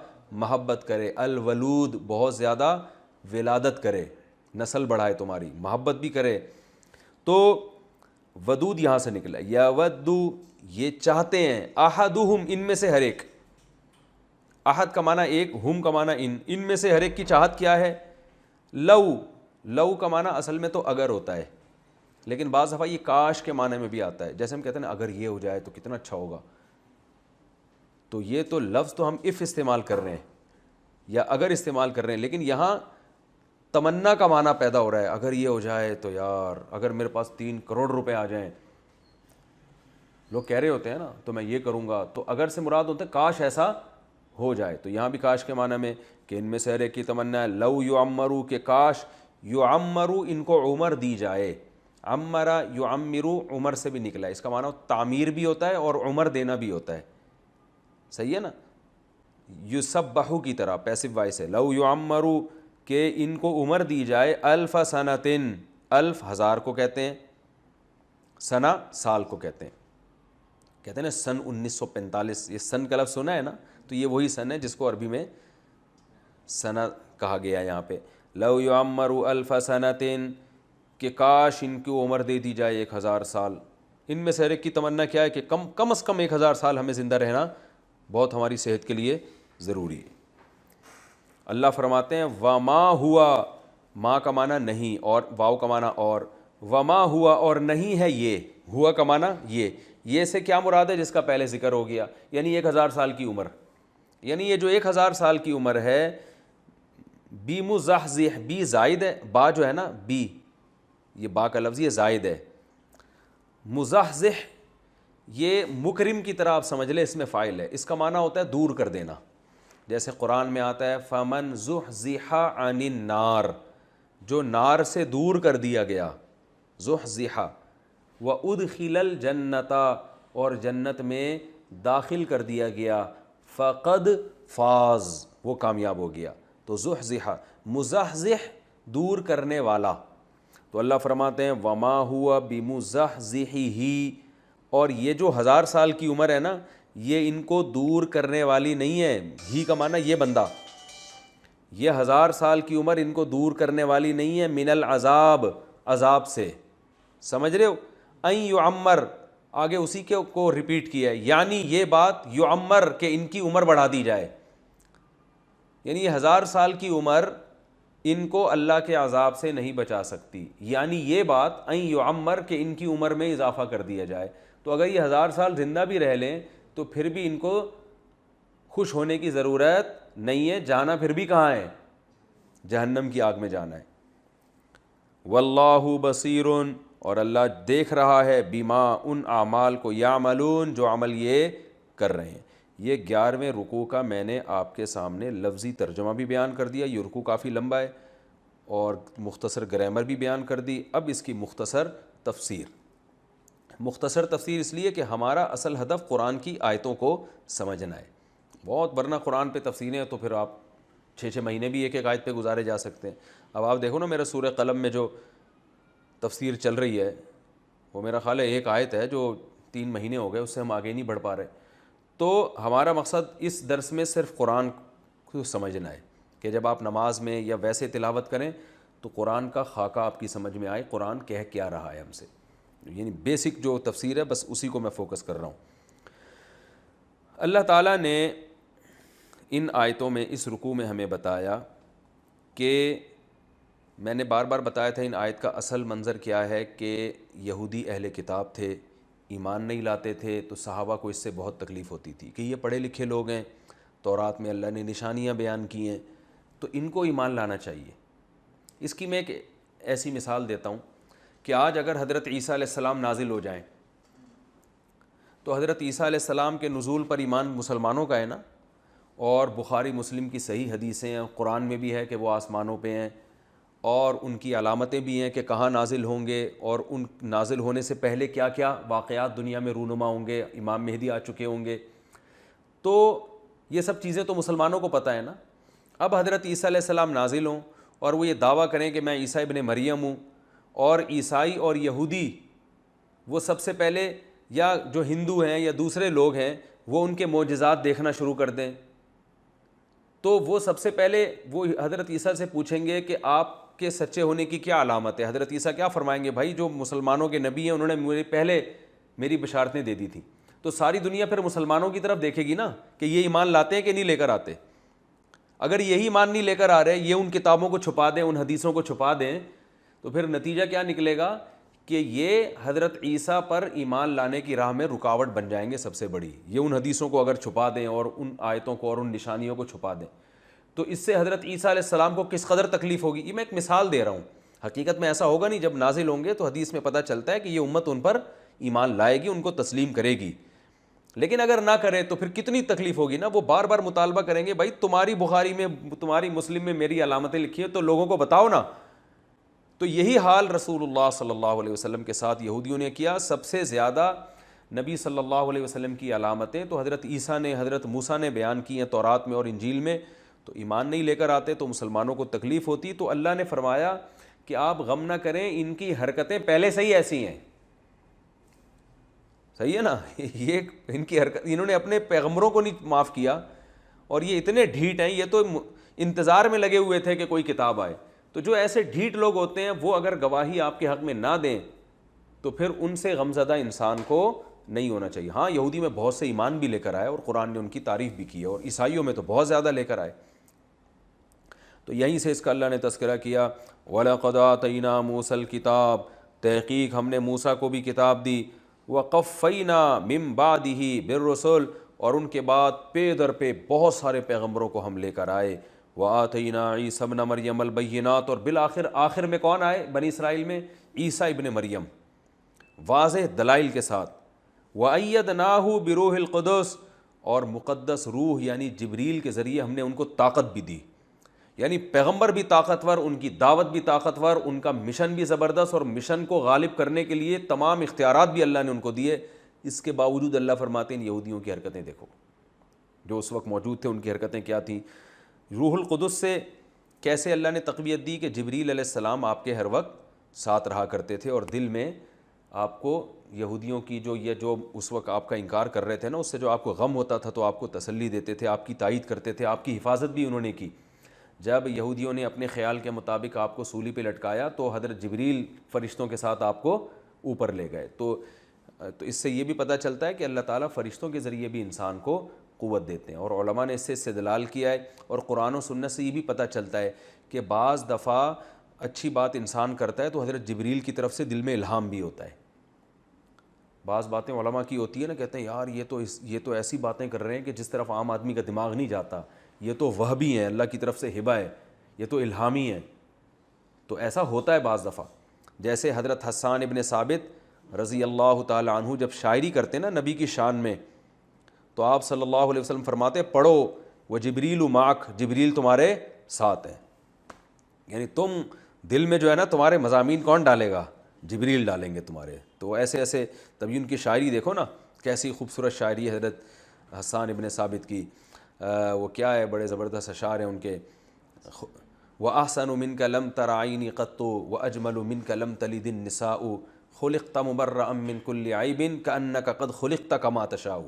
[SPEAKER 1] محبت کرے، الولود بہت زیادہ ولادت کرے، نسل بڑھائے تمہاری، محبت بھی کرے، تو ودود یہاں سے نکلا، یا ودو یہ چاہتے ہیں، احدہم ان میں سے ہر ایک، احد کا معنی ایک، ہم کا معنی ان میں سے ہر ایک کی چاہت کیا ہے، لو کا معنی اصل میں تو اگر ہوتا ہے، لیکن بعض دفعہ یہ کاش کے معنی میں بھی آتا ہے، جیسے ہم کہتے ہیں نا اگر یہ ہو جائے تو کتنا اچھا ہوگا، تو یہ تو لفظ تو ہم اف استعمال کر رہے ہیں یا اگر استعمال کر رہے ہیں، لیکن یہاں تمنا کا معنی پیدا ہو رہا ہے، اگر یہ ہو جائے تو یار، اگر میرے پاس 3 کروڑ روپے آ جائیں، لوگ کہہ رہے ہوتے ہیں نا تو میں یہ کروں گا، تو اگر سے مراد ہوتا ہے کاش ایسا ہو جائے، تو یہاں بھی کاش کے معنی میں کہ ان میں سے ہر ایک کی تمنا ہے، لو یعمرو کہ کاش، یعمرو ان کو عمر دی جائے، عمرا یعمرو عمر سے بھی نکلا ہے، اس کا معنی تعمیر بھی ہوتا ہے اور عمر دینا بھی ہوتا ہے، صحیح ہے نا، یسبحو کی طرح پیسو وائس ہے، لو یعمرو کہ ان کو عمر دی جائے، الف سنتن، الف ہزار کو کہتے ہیں، سنہ سال کو کہتے ہیں، کہتے ہیں نا سن 1945، یہ سن کا لفظ سنا ہے نا، تو یہ وہی سن ہے جس کو عربی میں سنہ کہا گیا یہاں پہ، لو یعمروا الف سنتن کہ کاش ان کی عمر دے دی جائے 1000 سال، ان میں سے ہر ایک کی تمنا کیا ہے کہ کم از کم 1000 سال ہمیں زندہ رہنا بہت ہماری صحت کے لیے ضروری ہے۔ اللہ فرماتے ہیں وما ہوا، ما کا معنی نہیں اور واو کا معنی اور، وما ہوا اور نہیں ہے یہ، ہوا کا معنی یہ سے کیا مراد ہے جس کا پہلے ذکر ہو گیا، یعنی 1000 سال کی عمر، یعنی یہ جو 1000 سال کی عمر ہے، بی مزحزح، بی زائد ہے، با جو ہے نا بی، یہ با کا لفظ یہ زائد ہے، مزحزح یہ مکرم کی طرح آپ سمجھ لیں، اس میں فاعل ہے، اس کا معنی ہوتا ہے دور کر دینا، جیسے قرآن میں آتا ہے فمن زحزح عن النار، جو نار سے دور کر دیا گیا، زحزح، وادخل الجنت اور جنت میں داخل کر دیا گیا، فقد فاز وہ کامیاب ہو گیا، تو زحزح مزحزح دور کرنے والا، تو اللہ فرماتے ہیں وما ہوا بمزحزحہ، اور یہ جو 1000 سال کی عمر ہے نا، یہ ان کو دور کرنے والی نہیں ہے، ہی کا معنی یہ بندہ، یہ 1000 سال کی عمر ان کو دور کرنے والی نہیں ہے، من العذاب عذاب سے، سمجھ رہے ہو، این یعمر آگے اسی کے کو ریپیٹ کیا ہے، یعنی یہ بات یعمر کہ ان کی عمر بڑھا دی جائے، یعنی یہ 1000 سال کی عمر ان کو اللہ کے عذاب سے نہیں بچا سکتی، یعنی یہ بات این یعمر کہ ان کی عمر میں اضافہ کر دیا جائے، تو اگر یہ 1000 سال زندہ بھی رہ لیں تو پھر بھی ان کو خوش ہونے کی ضرورت نہیں ہے، جانا پھر بھی کہاں ہے؟ جہنم کی آگ میں جانا ہے۔ واللہ بصیر اور اللہ دیکھ رہا ہے، بما ان اعمال کو، یعملون جو عمل یہ کر رہے ہیں۔ یہ 11ویں رکوع کا میں نے آپ کے سامنے لفظی ترجمہ بھی بیان کر دیا، یہ رکوع کافی لمبا ہے، اور مختصر گرامر بھی بیان کر دی، اب اس کی مختصر تفسیر۔ مختصر تفسیر اس لیے کہ ہمارا اصل ہدف قرآن کی آیتوں کو سمجھنا ہے. بہت ورنہ قرآن پہ تفسیریں تو پھر آپ 6 مہینے بھی ایک آیت پہ گزارے جا سکتے ہیں. اب آپ دیکھو نا میرا سورہ قلم میں جو تفسیر چل رہی ہے وہ میرا خیال ہے ایک آیت ہے جو 3 مہینے ہو گئے، اس سے ہم آگے نہیں بڑھ پا رہے. تو ہمارا مقصد اس درس میں صرف قرآن کو سمجھنا ہے کہ جب آپ نماز میں یا ویسے تلاوت کریں تو قرآن کا خاکہ آپ کی سمجھ میں آئے، قرآن کہہ کیا رہا ہے ہم سے. یعنی بیسک جو تفسیر ہے بس اسی کو میں فوکس کر رہا ہوں. اللہ تعالیٰ نے ان آیتوں میں اس رکوع میں ہمیں بتایا کہ میں نے بار بار بتایا تھا ان آیت کا اصل منظر کیا ہے کہ یہودی اہل کتاب تھے، ایمان نہیں لاتے تھے، تو صحابہ کو اس سے بہت تکلیف ہوتی تھی کہ یہ پڑھے لکھے لوگ ہیں، تورات میں اللہ نے نشانیاں بیان کی ہیں تو ان کو ایمان لانا چاہیے. اس کی میں ایک ایسی مثال دیتا ہوں کہ آج اگر حضرت عیسیٰ علیہ السلام نازل ہو جائیں تو حضرت عیسیٰ علیہ السلام کے نزول پر ایمان مسلمانوں کا ہے نا، اور بخاری مسلم کی صحیح حدیثیں ہیں، قرآن میں بھی ہے کہ وہ آسمانوں پہ ہیں، اور ان کی علامتیں بھی ہیں کہ کہاں نازل ہوں گے، اور ان نازل ہونے سے پہلے کیا کیا واقعات دنیا میں رونما ہوں گے، امام مہدی آ چکے ہوں گے. تو یہ سب چیزیں تو مسلمانوں کو پتہ ہے نا. اب حضرت عیسیٰ علیہ السلام نازل ہوں اور وہ یہ دعویٰ کریں کہ میں عیسیٰ ابن مریم ہوں، اور عیسائی اور یہودی وہ سب سے پہلے یا جو ہندو ہیں یا دوسرے لوگ ہیں وہ ان کے معجزات دیکھنا شروع کر دیں، تو وہ سب سے پہلے وہ حضرت عیسیٰ سے پوچھیں گے کہ آپ کے سچے ہونے کی کیا علامت ہے. حضرت عیسیٰ کیا فرمائیں گے؟ بھائی جو مسلمانوں کے نبی ہیں انہوں نے مجھے پہلے میری بشارتیں دے دی تھیں. تو ساری دنیا پھر مسلمانوں کی طرف دیکھے گی نا کہ یہ ایمان لاتے ہیں کہ نہیں لے کر آتے. اگر یہی ایمان نہیں لے کر آ رہے، یہ ان کتابوں کو چھپا دیں، ان حدیثوں کو چھپا دیں، تو پھر نتیجہ کیا نکلے گا کہ یہ حضرت عیسیٰ پر ایمان لانے کی راہ میں رکاوٹ بن جائیں گے سب سے بڑی. یہ ان حدیثوں کو اگر چھپا دیں اور ان آیتوں کو اور ان نشانیوں کو چھپا دیں تو اس سے حضرت عیسیٰ علیہ السلام کو کس قدر تکلیف ہوگی. یہ میں ایک مثال دے رہا ہوں، حقیقت میں ایسا ہوگا نہیں. جب نازل ہوں گے تو حدیث میں پتہ چلتا ہے کہ یہ امت ان پر ایمان لائے گی، ان کو تسلیم کرے گی. لیکن اگر نہ کرے تو پھر کتنی تکلیف ہوگی نا. وہ بار بار مطالبہ کریں گے بھائی تمہاری بخاری میں تمہاری مسلم میں میری علامتیں لکھی ہیں تو لوگوں کو بتاؤ نا. تو یہی حال رسول اللہ صلی اللہ علیہ وسلم کے ساتھ یہودیوں نے کیا. سب سے زیادہ نبی صلی اللہ علیہ وسلم کی علامتیں تو حضرت عیسیٰ نے، حضرت موسیٰ نے بیان کی ہیں تورات میں اور انجیل میں. تو ایمان نہیں لے کر آتے تو مسلمانوں کو تکلیف ہوتی. تو اللہ نے فرمایا کہ آپ غم نہ کریں، ان کی حرکتیں پہلے سے ہی ایسی ہیں. صحیح ہے نا. یہ ان کی حرکت، انہوں نے اپنے پیغمبروں کو نہیں معاف کیا، اور یہ اتنے ڈھیٹ ہیں، یہ تو انتظار میں لگے ہوئے تھے کہ کوئی کتاب آئے. تو جو ایسے ڈھیٹ لوگ ہوتے ہیں وہ اگر گواہی آپ کے حق میں نہ دیں تو پھر ان سے غمزدہ انسان کو نہیں ہونا چاہیے. ہاں یہودی میں بہت سے ایمان بھی لے کر آئے اور قرآن نے ان کی تعریف بھی کی ہے، اور عیسائیوں میں تو بہت زیادہ لے کر آئے. تو یہیں سے اس کا اللہ نے تذکرہ کیا، وَلَقَدْ آتَيْنَا مُوسَى الْكِتَابَ، تحقیق ہم نے موسیٰ کو بھی کتاب دی، وَقَفَّيْنَا مِن بَعْدِهِ بِالرُّسُلِ، اور ان کے بعد پے در پہ بہت سارے پیغمبروں کو ہم لے کر آئے. وَآتَيْنَا عِيسَى ابْنَ مَرْيَمَ الْبَيِّنَاتِ، اور بالآخر آخر میں کون آئے بنی اسرائیل میں؟ عیسیٰ ابن مریم، واضح دلائل کے ساتھ. وَأَيَّدْنَاهُ بِرُوحِ الْقُدُسِ، اور مقدس روح یعنی جبریل کے ذریعے ہم نے ان کو طاقت بھی دی. یعنی پیغمبر بھی طاقتور، ان کی دعوت بھی طاقتور، ان کا مشن بھی زبردست، اور مشن کو غالب کرنے کے لیے تمام اختیارات بھی اللہ نے ان کو دیے. اس کے باوجود اللہ فرماتے ہیں یہودیوں کی حرکتیں دیکھو، جو اس وقت موجود تھے ان کی حرکتیں کیا تھیں. روح القدس سے کیسے اللہ نے تقویت دی کہ جبریل علیہ السلام آپ کے ہر وقت ساتھ رہا کرتے تھے، اور دل میں آپ کو یہودیوں کی جو اس وقت آپ کا انکار کر رہے تھے نا، اس سے جو آپ کو غم ہوتا تھا تو آپ کو تسلی دیتے تھے، آپ کی تائید کرتے تھے، آپ کی حفاظت بھی انہوں نے کی. جب یہودیوں نے اپنے خیال کے مطابق آپ کو سولی پہ لٹکایا تو حضرت جبریل فرشتوں کے ساتھ آپ کو اوپر لے گئے. تو اس سے یہ بھی پتہ چلتا ہے کہ اللہ تعالیٰ فرشتوں کے ذریعے بھی انسان کو قوت دیتے ہیں، اور علماء نے اس سے استدلال کیا ہے. اور قرآن و سنت سے یہ بھی پتہ چلتا ہے کہ بعض دفعہ اچھی بات انسان کرتا ہے تو حضرت جبریل کی طرف سے دل میں الہام بھی ہوتا ہے. بعض باتیں علماء کی ہوتی ہے نا، کہتے ہیں یار یہ تو ایسی باتیں کر رہے ہیں کہ جس طرف عام آدمی کا دماغ نہیں جاتا، یہ تو وہبی ہیں، اللہ کی طرف سے ہبہ ہے، یہ تو الہامی ہے. تو ایسا ہوتا ہے بعض دفعہ. جیسے حضرت حسان ابن ثابت رضی اللہ تعالی عنہ جب شاعری کرتے نا نبی کی شان میں، تو آپ صلی اللہ علیہ وسلم فرماتے پڑھو وہ جبریل معک، جبریل تمہارے ساتھ ہے. یعنی تم دل میں جو ہے نا تمہارے مضامین کون ڈالے گا؟ جبریل ڈالیں گے تمہارے. تو ایسے ایسے تبھی ان کی شاعری دیکھو نا کیسی خوبصورت شاعری ہے حضرت حسان ابن ثابت کی. وہ کیا ہے, بڑے زبردست اشعار ہیں ان کے. وَأَحْسَنُ مِنْكَ لَمْ تَرَ عَيْنِي قَطُّ وَأَجْمَلُ مِنْكَ لَمْ تَلِدِ النِّسَاءُ خُلِقْتَ مُبَرَّأً مِنْ كُلِّ عَيْبٍ كَأَنَّكَ قَدْ خُلِقْتَ كَمَا تَشَاءُ.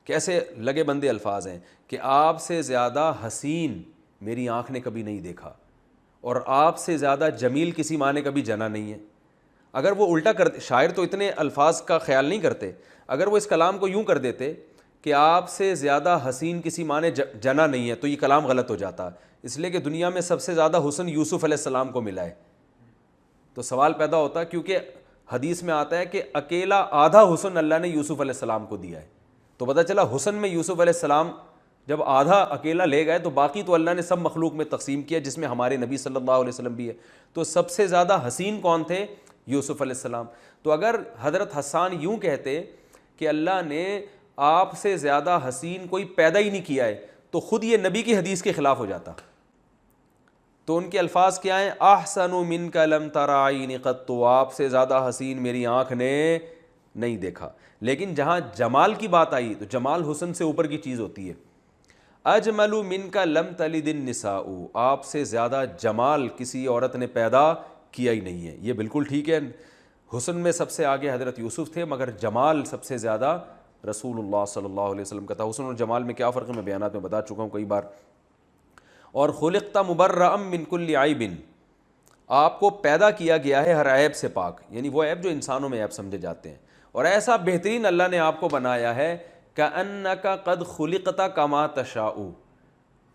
[SPEAKER 1] کیسے لگے بندے الفاظ ہیں کہ آپ سے زیادہ حسین میری آنکھ نے کبھی نہیں دیکھا, اور آپ سے زیادہ جمیل کسی ماں نے کبھی جنا نہیں ہے. اگر وہ الٹا کر, شاعر تو اتنے الفاظ کا خیال نہیں کرتے, اگر وہ اس کلام کو یوں کر دیتے کہ آپ سے زیادہ حسین کسی ماں نے جنا نہیں ہے, تو یہ کلام غلط ہو جاتا, اس لیے کہ دنیا میں سب سے زیادہ حسن یوسف علیہ السلام کو ملا ہے. تو سوال پیدا ہوتا ہے, کیونکہ حدیث میں آتا ہے کہ اکیلا آدھا حسن اللہ نے یوسف علیہ السلام کو دیا ہے. تو پتہ چلا حسن میں یوسف علیہ السلام جب آدھا اکیلا لے گئے تو باقی تو اللہ نے سب مخلوق میں تقسیم کیا, جس میں ہمارے نبی صلی اللہ علیہ وسلم بھی ہے. تو سب سے زیادہ حسین کون تھے؟ یوسف علیہ السلام. تو اگر حضرت حسان یوں کہتے کہ اللہ نے آپ سے زیادہ حسین کوئی پیدا ہی نہیں کیا ہے, تو خود یہ نبی کی حدیث کے خلاف ہو جاتا. تو ان کے الفاظ کیا ہیں؟ احسن منک لم تر عینی قط, آپ سے زیادہ حسین میری آنکھ نے نہیں دیکھا. لیکن جہاں جمال کی بات آئی تو جمال حسن سے اوپر کی چیز ہوتی ہے. اجمل منک لم تلد النساء, آپ سے زیادہ جمال کسی عورت نے پیدا کیا ہی نہیں ہے. یہ بالکل ٹھیک ہے, حسن میں سب سے آگے حضرت یوسف تھے, مگر جمال سب سے زیادہ رسول اللہ صلی اللہ علیہ وسلم کا تھا. حسن اور جمال میں کیا فرق ہے میں بیانات میں بتا چکا ہوں کئی بار. اور خلقت مبرأ من کل عیب, آپ کو پیدا کیا گیا ہے ہر عیب سے پاک, یعنی وہ عیب جو انسانوں میں عیب سمجھے جاتے ہیں, اور ایسا بہترین اللہ نے آپ کو بنایا ہے کأنک قد خلقت کما تشاء,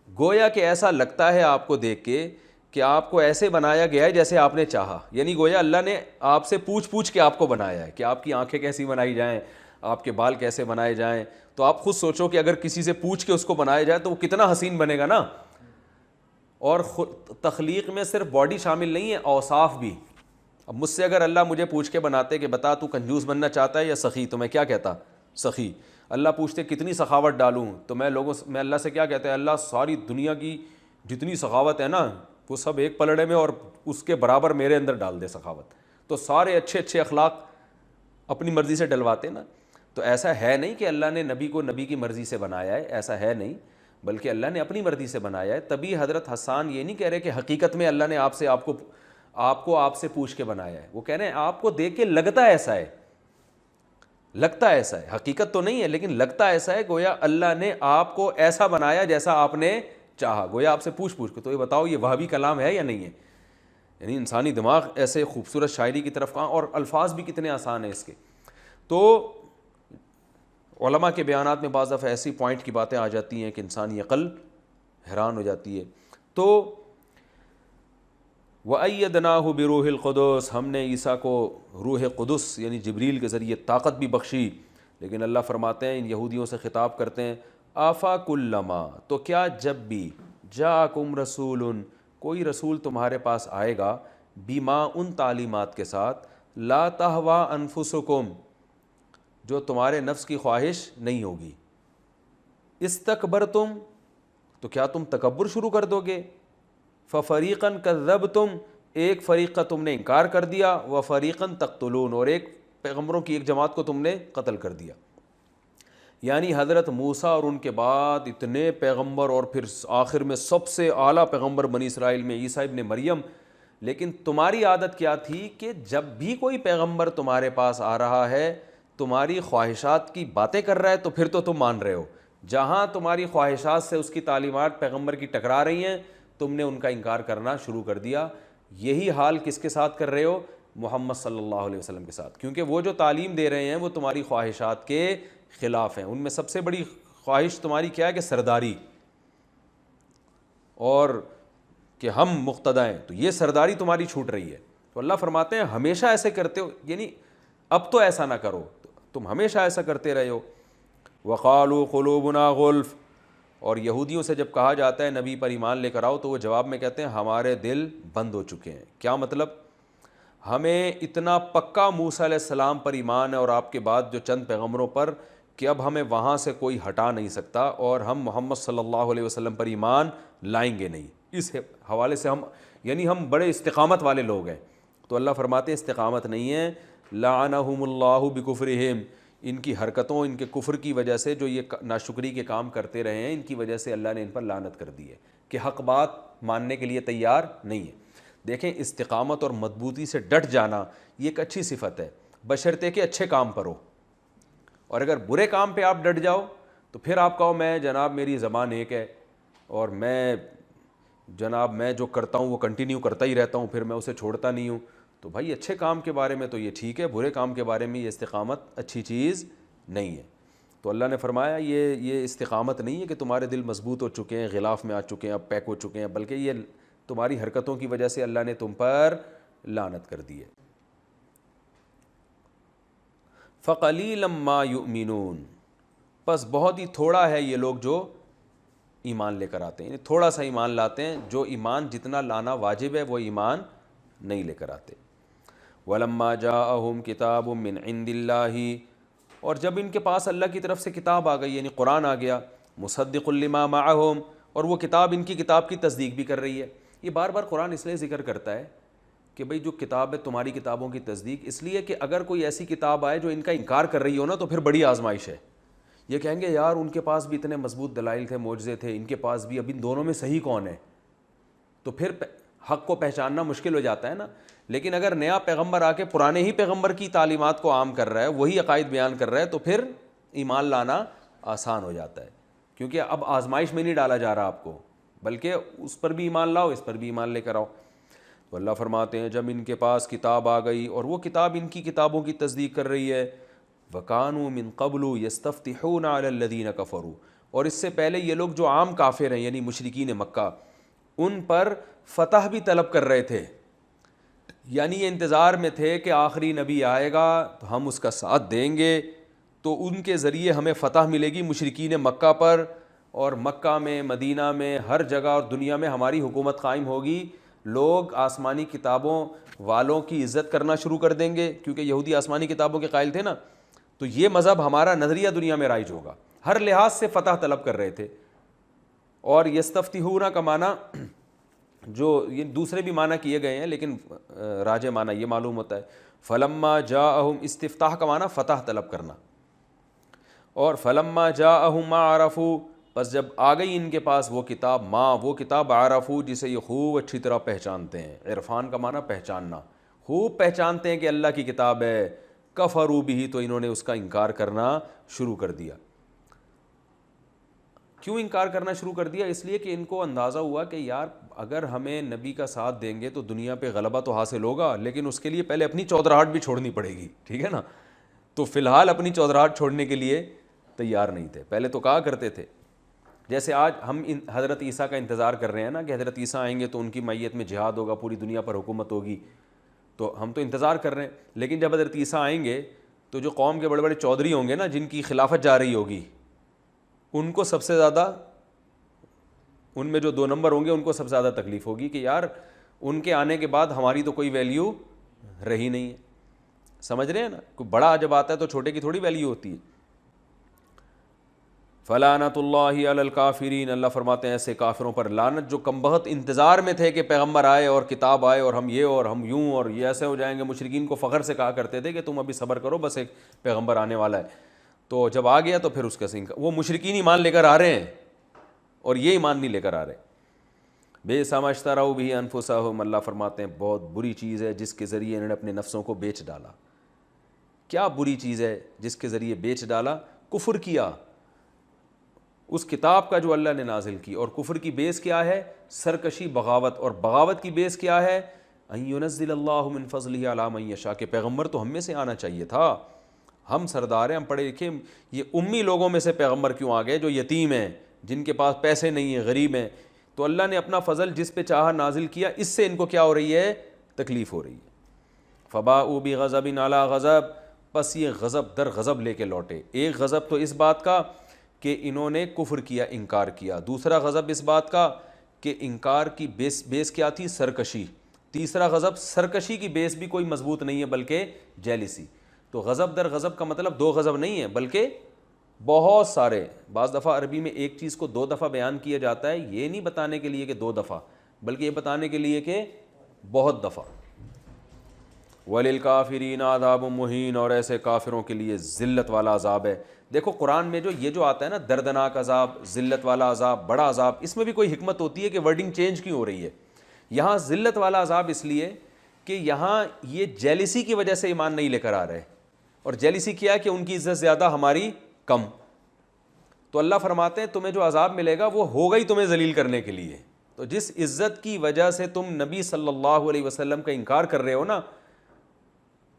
[SPEAKER 1] گویا کہ ایسا لگتا ہے آپ کو دیکھ کے کہ آپ کو ایسے بنایا گیا ہے جیسے آپ نے چاہا. یعنی گویا اللہ نے آپ سے پوچھ کے آپ کو بنایا ہے کہ آپ کی آنکھیں کیسی بنائی جائیں, آپ کے بال کیسے بنائے جائیں. تو آپ خود سوچو کہ اگر کسی سے پوچھ کے اس کو بنایا جائے تو وہ کتنا حسین بنے گا نا. اور تخلیق میں صرف باڈی شامل نہیں ہے, اوصاف بھی. اب مجھ سے اگر اللہ مجھے پوچھ کے بناتے کہ بتا تو کنجوس بننا چاہتا ہے یا سخی, تو میں کیا کہتا؟ سخی. اللہ پوچھتے کتنی سخاوت ڈالوں, تو میں اللہ سے کیا کہتا ہے؟ اللہ ساری دنیا کی جتنی سخاوت ہے نا وہ سب ایک پلڑے میں اور اس کے برابر میرے اندر ڈال دے سخاوت. تو سارے اچھے اچھے اخلاق اپنی مرضی سے ڈلواتے نا. تو ایسا ہے نہیں کہ اللہ نے نبی کو نبی کی مرضی سے بنایا ہے, ایسا ہے نہیں, بلکہ اللہ نے اپنی مرضی سے بنایا ہے. تبھی حضرت حسان یہ نہیں کہہ رہے کہ حقیقت میں اللہ نے آپ سے پوچھ کے بنایا ہے. وہ کہہ رہے ہیں آپ کو دیکھ کے لگتا ایسا ہے, لگتا ایسا ہے, حقیقت تو نہیں ہے لیکن لگتا ایسا ہے. گویا اللہ نے آپ کو ایسا بنایا جیسا آپ نے چاہا, گویا آپ سے پوچھ کے. تو یہ بتاؤ یہ وہابی کلام ہے یا نہیں ہے؟ یعنی انسانی دماغ ایسے خوبصورت شاعری کی طرف کہاں, اور الفاظ بھی کتنے آسان ہیں اس کے. تو علماء کے بیانات میں بعض دفعہ ایسی پوائنٹ کی باتیں آ جاتی ہیں کہ انسانی عقل حیران ہو جاتی ہے. تو وَأَيَّدْنَاهُ بِرُوحِ الْقُدُسِ, ہم نے عیسیٰ کو روح قدس یعنی جبریل کے ذریعے طاقت بھی بخشی. لیکن اللہ فرماتے ہیں, ان یہودیوں سے خطاب کرتے ہیں, آفَكُلَّمَا, تو کیا جب بھی جاءکم رسول, کوئی رسول تمہارے پاس آئے گا, بما, ان تعلیمات کے ساتھ, لا تہوا انفسکم, جو تمہارے نفس کی خواہش نہیں ہوگی, استکبرتم, تو کیا تم تکبر شروع کر دو گے, ففریقاً کذبتم, ایک فریق کا تم نے انکار کر دیا, وفریقاً تقتلون, اور ایک پیغمبروں کی ایک جماعت کو تم نے قتل کر دیا. یعنی حضرت موسیٰ اور ان کے بعد اتنے پیغمبر, اور پھر آخر میں سب سے اعلیٰ پیغمبر بنی اسرائیل میں عیسیٰ ابن مریم. لیکن تمہاری عادت کیا تھی کہ جب بھی کوئی پیغمبر تمہارے پاس آ رہا ہے, تمہاری خواہشات کی باتیں کر رہا ہے, تو پھر تو تم مان رہے ہو. جہاں تمہاری خواہشات سے اس کی تعلیمات پیغمبر کی ٹکرا رہی ہیں, تم نے ان کا انکار کرنا شروع کر دیا. یہی حال کس کے ساتھ کر رہے ہو؟ محمد صلی اللہ علیہ وسلم کے ساتھ. کیونکہ وہ جو تعلیم دے رہے ہیں وہ تمہاری خواہشات کے خلاف ہیں. ان میں سب سے بڑی خواہش تمہاری کیا ہے؟ کہ سرداری, اور کہ ہم مقتدی ہیں. تو یہ سرداری تمہاری چھوٹ رہی ہے. تو اللہ فرماتے ہیں ہمیشہ ایسے کرتے ہو, یعنی اب تو ایسا نہ کرو, تم ہمیشہ ایسا کرتے رہے ہو. وقالوا قلوبنا غلف, اور یہودیوں سے جب کہا جاتا ہے نبی پر ایمان لے کر آؤ, تو وہ جواب میں کہتے ہیں ہمارے دل بند ہو چکے ہیں. کیا مطلب؟ ہمیں اتنا پکا موسیٰ علیہ السلام پر ایمان ہے اور آپ کے بعد جو چند پیغمبروں پر, کہ اب ہمیں وہاں سے کوئی ہٹا نہیں سکتا, اور ہم محمد صلی اللہ علیہ وسلم پر ایمان لائیں گے نہیں. اس حوالے سے ہم بڑے استقامت والے لوگ ہیں. تو اللہ فرماتے ہیں استقامت نہیں ہے. لعنہم اللہ بکفرہم، ان کی حرکتوں، ان کے کفر کی وجہ سے، جو یہ ناشکری کے کام کرتے رہے ہیں، ان کی وجہ سے اللہ نے ان پر لعنت کر دی ہے کہ حق بات ماننے کے لیے تیار نہیں ہے. دیکھیں استقامت اور مضبوطی سے ڈٹ جانا یہ ایک اچھی صفت ہے، بشرطے کہ اچھے کام پر ہو. اور اگر برے کام پہ آپ ڈٹ جاؤ تو پھر آپ کہو میں جناب میری زبان ایک ہے اور میں جناب میں جو کرتا ہوں وہ کنٹینیو کرتا ہی رہتا ہوں، پھر میں اسے چھوڑتا نہیں ہوں. تو بھائی اچھے کام کے بارے میں تو یہ ٹھیک ہے، برے کام کے بارے میں یہ استقامت اچھی چیز نہیں ہے. تو اللہ نے فرمایا یہ استقامت نہیں ہے کہ تمہارے دل مضبوط ہو چکے ہیں، غلاف میں آ چکے ہیں، اب پیک ہو چکے ہیں، بلکہ یہ تمہاری حرکتوں کی وجہ سے اللہ نے تم پر لعنت کر دی ہے. فَقَلِيلًا مَا يُؤْمِنُونَ، بس بہت ہی تھوڑا ہے یہ لوگ جو ایمان لے کر آتے ہیں، یعنی تھوڑا سا ایمان لاتے ہیں. جو ایمان جتنا لانا واجب ہے وہ ایمان نہیں لے کر آتے. وَلَمَّا جَاءَهُمْ كِتَابٌ مِّنْ عِندِ اللَّهِ، اور جب ان کے پاس اللہ کی طرف سے کتاب آ گئی، یعنی قرآن آ گیا، مصدق لما معہم، اور وہ کتاب ان کی کتاب کی تصدیق بھی کر رہی ہے. یہ بار بار قرآن اس لیے ذکر کرتا ہے کہ بھئی جو کتاب ہے تمہاری کتابوں کی تصدیق، اس لیے کہ اگر کوئی ایسی کتاب آئے جو ان کا انکار کر رہی ہو نا تو پھر بڑی آزمائش ہے. یہ کہیں گے یار ان کے پاس بھی اتنے مضبوط دلائل تھے، معجزے تھے، ان کے پاس بھی، اب ان دونوں میں صحیح کون ہے؟ تو پھر حق کو پہچاننا مشکل ہو جاتا ہے نا. لیکن اگر نیا پیغمبر آ کے پرانے ہی پیغمبر کی تعلیمات کو عام کر رہا ہے، وہی عقائد بیان کر رہا ہے، تو پھر ایمان لانا آسان ہو جاتا ہے، کیونکہ اب آزمائش میں نہیں ڈالا جا رہا آپ کو، بلکہ اس پر بھی ایمان لاؤ، اس پر بھی ایمان لے کر آؤ. تو اللہ فرماتے ہیں جب ان کے پاس کتاب آ گئی اور وہ کتاب ان کی کتابوں کی تصدیق کر رہی ہے، وَكَانُوا مِن قَبْلُ يَسْتَفْتِحُونَ عَلَى الَّذِينَ كَفَرُوا، اور اس سے پہلے یہ لوگ جو عام کافر ہیں یعنی مشرکین مکہ، ان پر فتح بھی طلب کر رہے تھے. یعنی یہ انتظار میں تھے کہ آخری نبی آئے گا تو ہم اس کا ساتھ دیں گے، تو ان کے ذریعے ہمیں فتح ملے گی مشرکین مکہ پر، اور مکہ میں، مدینہ میں، ہر جگہ اور دنیا میں ہماری حکومت قائم ہوگی. لوگ آسمانی کتابوں والوں کی عزت کرنا شروع کر دیں گے، کیونکہ یہودی آسمانی کتابوں کے قائل تھے نا، تو یہ مذہب ہمارا نظریہ دنیا میں رائج ہوگا. ہر لحاظ سے فتح طلب کر رہے تھے. اور یستفتحون کا معنی جو یہ دوسرے بھی معنی کیے گئے ہیں لیکن راجح معنی یہ معلوم ہوتا ہے. فلما جاءہم، استفتاح کا معنی فتح طلب کرنا، اور فلما جاءہم ما عرفوا، بس جب آ گئی ان کے پاس وہ کتاب، وہ کتاب عرفوا جسے یہ خوب اچھی طرح پہچانتے ہیں. عرفان کا معنی پہچاننا، خوب پہچانتے ہیں کہ اللہ کی کتاب ہے. کفروا بہ، تو انہوں نے اس کا انکار کرنا شروع کر دیا. کیوں انکار کرنا شروع کر دیا؟ اس لیے کہ ان کو اندازہ ہوا کہ یار اگر ہمیں نبی کا ساتھ دیں گے تو دنیا پہ غلبہ تو حاصل ہوگا، لیکن اس کے لیے پہلے اپنی چودراہٹ بھی چھوڑنی پڑے گی، ٹھیک ہے نا. تو فی الحال اپنی چودراہٹ چھوڑنے کے لیے تیار نہیں تھے. پہلے تو کہا کرتے تھے، جیسے آج ہم حضرت عیسیٰ کا انتظار کر رہے ہیں نا کہ حضرت عیسیٰ آئیں گے تو ان کی میت میں جہاد ہوگا، پوری دنیا پر حکومت ہوگی، تو ہم تو انتظار کر رہے ہیں. لیکن جب حضرت عیسیٰ آئیں گے تو جو قوم کے بڑے بڑے چودھری ہوں گے نا، جن کی خلافت جا رہی ہوگی، ان کو سب سے زیادہ، ان میں جو 2 نمبر ہوں گے ان کو سب سے زیادہ تکلیف ہوگی کہ یار ان کے آنے کے بعد ہماری تو کوئی ویلیو رہی نہیں ہے. سمجھ رہے ہیں نا، کوئی بڑا جب آتا ہے تو چھوٹے کی تھوڑی ویلیو ہوتی ہے. فلعنۃ اللہ علی الکافرین، اللہ فرماتے ہیں ایسے کافروں پر لعنت جو کم بخت انتظار میں تھے کہ پیغمبر آئے اور کتاب آئے اور ہم یہ اور ہم یوں اور یہ ایسے ہو جائیں گے. مشرکین کو فخر سے کہا کرتے تھے کہ تم ابھی صبر کرو، بس ایک پیغمبر آنے والا ہے. تو جب آ گیا تو پھر اس کا وہ مشرکین ایمان لے کر آ رہے ہیں اور یہ ایمان نہیں لے کر آ رہے. بئس ما اشتروا بہ انفسہم، اللہ فرماتے ہیں بہت بری چیز ہے جس کے ذریعے انہوں نے اپنے نفسوں کو بیچ ڈالا. کیا بری چیز ہے جس کے ذریعے بیچ ڈالا؟ کفر کیا اس کتاب کا جو اللہ نے نازل کی. اور کفر کی بیس کیا ہے؟ سرکشی، بغاوت. اور بغاوت کی بیس کیا ہے؟ ان ینزل اللہ من فضلہ علی من یشاء، کہ پیغمبر تو ہم میں سے آنا چاہیے تھا، ہم سردار ہیں، ہم پڑھے لکھے. یہ امی لوگوں میں سے پیغمبر کیوں آ گئے جو یتیم ہیں، جن کے پاس پیسے نہیں ہیں، غریب ہیں؟ تو اللہ نے اپنا فضل جس پہ چاہا نازل کیا، اس سے ان کو کیا ہو رہی ہے؟ تکلیف ہو رہی ہے. فباؤوا بغضب علی غضب، پس یہ غضب در غضب لے کے لوٹے. ایک غضب تو اس بات کا کہ انہوں نے کفر کیا، انکار کیا. دوسرا غضب اس بات کا کہ انکار کی بیس کیا تھی؟ سرکشی. تیسرا غضب، سرکشی کی بیس بھی کوئی مضبوط نہیں ہے بلکہ جیلسی. تو غضب در غضب کا مطلب 2 غضب نہیں ہے بلکہ بہت سارے. بعض دفعہ عربی میں ایک چیز کو 2 دفعہ بیان کیا جاتا ہے، یہ نہیں بتانے کے لیے کہ 2 دفعہ، بلکہ یہ بتانے کے لیے کہ بہت دفعہ. وَلِلْكَافِرِينَ عَذَابٌ مُّهِينٌ، اور ایسے کافروں کے لیے ذلت والا عذاب ہے۔ دیکھو قرآن میں جو یہ جو آتا ہے نا دردناک عذاب، ذلت والا عذاب، بڑا عذاب، اس میں بھی کوئی حکمت ہوتی ہے کہ ورڈنگ چینج کیوں ہو رہی ہے؟ یہاں ذلت والا عذاب اس لیے کہ یہاں یہ جیلسی کی وجہ سے ایمان نہیں لے کر آ رہے، اور جیلسی کیا ہے کہ ان کی عزت زیادہ ہماری کم، تو اللہ فرماتے ہیں تمہیں جو عذاب ملے گا وہ ہوگا ہی تمہیں ذلیل کرنے کے لیے۔ تو جس عزت کی وجہ سے تم نبی صلی اللہ علیہ وسلم کا انکار کر رہے ہو نا،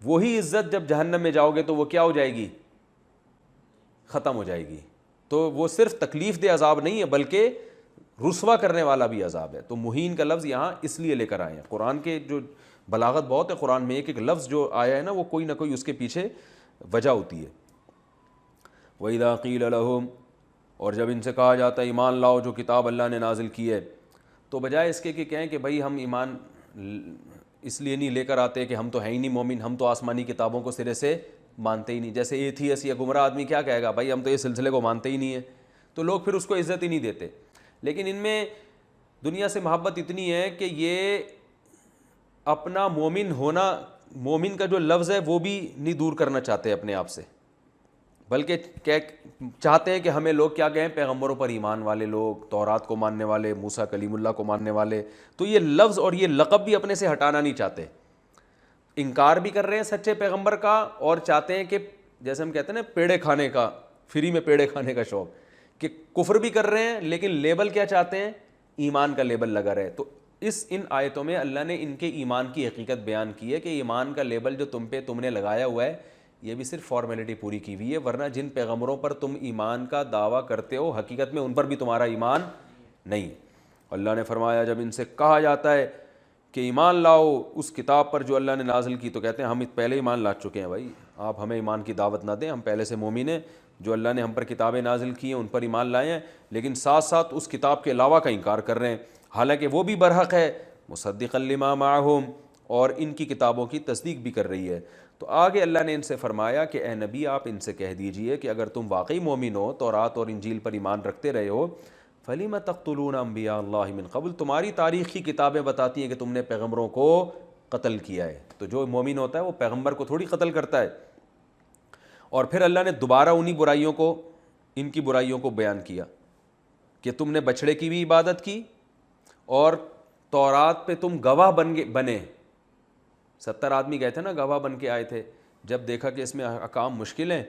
[SPEAKER 1] وہی عزت جب جہنم میں جاؤ گے تو وہ کیا ہو جائے گی؟ ختم ہو جائے گی۔ تو وہ صرف تکلیف دہ عذاب نہیں ہے بلکہ رسوا کرنے والا بھی عذاب ہے۔ تو مہین کا لفظ یہاں اس لیے لے کر آئے ہیں۔ قرآن کے جو بلاغت بہت ہے، قرآن میں ایک ایک لفظ جو آیا ہے نا وہ کوئی نہ کوئی اس کے پیچھے وجہ ہوتی ہے۔ وَإِذَا قِيلَ لَهُمْ، اور جب ان سے کہا جاتا ہے ایمان لاؤ جو کتاب اللہ نے نازل کی ہے، تو بجائے اس کے کہ کہیں کہ بھائی ہم ایمان اس لیے نہیں لے کر آتے کہ ہم تو ہیں ہی نہیں مومن، ہم تو آسمانی کتابوں کو سرے سے مانتے ہی نہیں، جیسے ایتھیس یا گمراہ آدمی کیا کہے گا؟ بھائی ہم تو یہ سلسلے کو مانتے ہی نہیں ہیں، تو لوگ پھر اس کو عزت ہی نہیں دیتے۔ لیکن ان میں دنیا سے محبت اتنی ہے کہ یہ اپنا مومن ہونا، مومن کا جو لفظ ہے وہ بھی نہیں دور کرنا چاہتے اپنے آپ سے، بلکہ چاہتے ہیں کہ ہمیں لوگ کیا کہیں؟ پیغمبروں پر ایمان والے لوگ، تورات کو ماننے والے، موسیٰ کلیم اللہ کو ماننے والے۔ تو یہ لفظ اور یہ لقب بھی اپنے سے ہٹانا نہیں چاہتے، انکار بھی کر رہے ہیں سچے پیغمبر کا، اور چاہتے ہیں کہ جیسے ہم کہتے ہیں نا پیڑے کھانے کا، فری میں پیڑے کھانے کا شوق، کہ کفر بھی کر رہے ہیں لیکن لیبل کیا چاہتے ہیں؟ ایمان کا لیبل لگا رہے۔ تو ان آیتوں میں اللہ نے ان کے ایمان کی حقیقت بیان کی ہے کہ ایمان کا لیبل جو تم نے لگایا ہوا ہے یہ بھی صرف فارمیلٹی پوری کی ہوئی ہے، ورنہ جن پیغمبروں پر تم ایمان کا دعویٰ کرتے ہو حقیقت میں ان پر بھی تمہارا ایمان نہیں۔ اللہ نے فرمایا جب ان سے کہا جاتا ہے کہ ایمان لاؤ اس کتاب پر جو اللہ نے نازل کی، تو کہتے ہیں ہم پہلے ایمان لا چکے ہیں، بھائی آپ ہمیں ایمان کی دعوت نہ دیں، ہم پہلے سے مومن ہیں، جو اللہ نے ہم پر کتابیں نازل کی ہیں ان پر ایمان لائے ہیں، لیکن ساتھ ساتھ اس کتاب کے علاوہ کا انکار کر رہے ہیں، حالانکہ وہ بھی برحق ہے، مصدقا لما معہم، اور ان کی کتابوں کی تصدیق بھی کر رہی ہے۔ تو آگے اللہ نے ان سے فرمایا کہ اے نبی آپ ان سے کہہ دیجئے کہ اگر تم واقعی مومن ہو، تورات اور انجیل پر ایمان رکھتے رہے ہو، فَلِمَ تَقْتُلُونَ أَنْبِيَاءَ اللَّهِ مِنْ قَبْلُ، تمہاری تاریخ کی کتابیں بتاتی ہیں کہ تم نے پیغمبروں کو قتل کیا ہے۔ تو جو مومن ہوتا ہے وہ پیغمبر کو تھوڑی قتل کرتا ہے۔ اور پھر اللہ نے دوبارہ انہی برائیوں کو، ان کی برائیوں کو بیان کیا کہ تم نے بچھڑے کی بھی عبادت کی، اور تورات پہ تم گواہ بنے، 70 آدمی گئے تھے نا، گواہ بن کے آئے تھے، جب دیکھا کہ اس میں احکام مشکل ہیں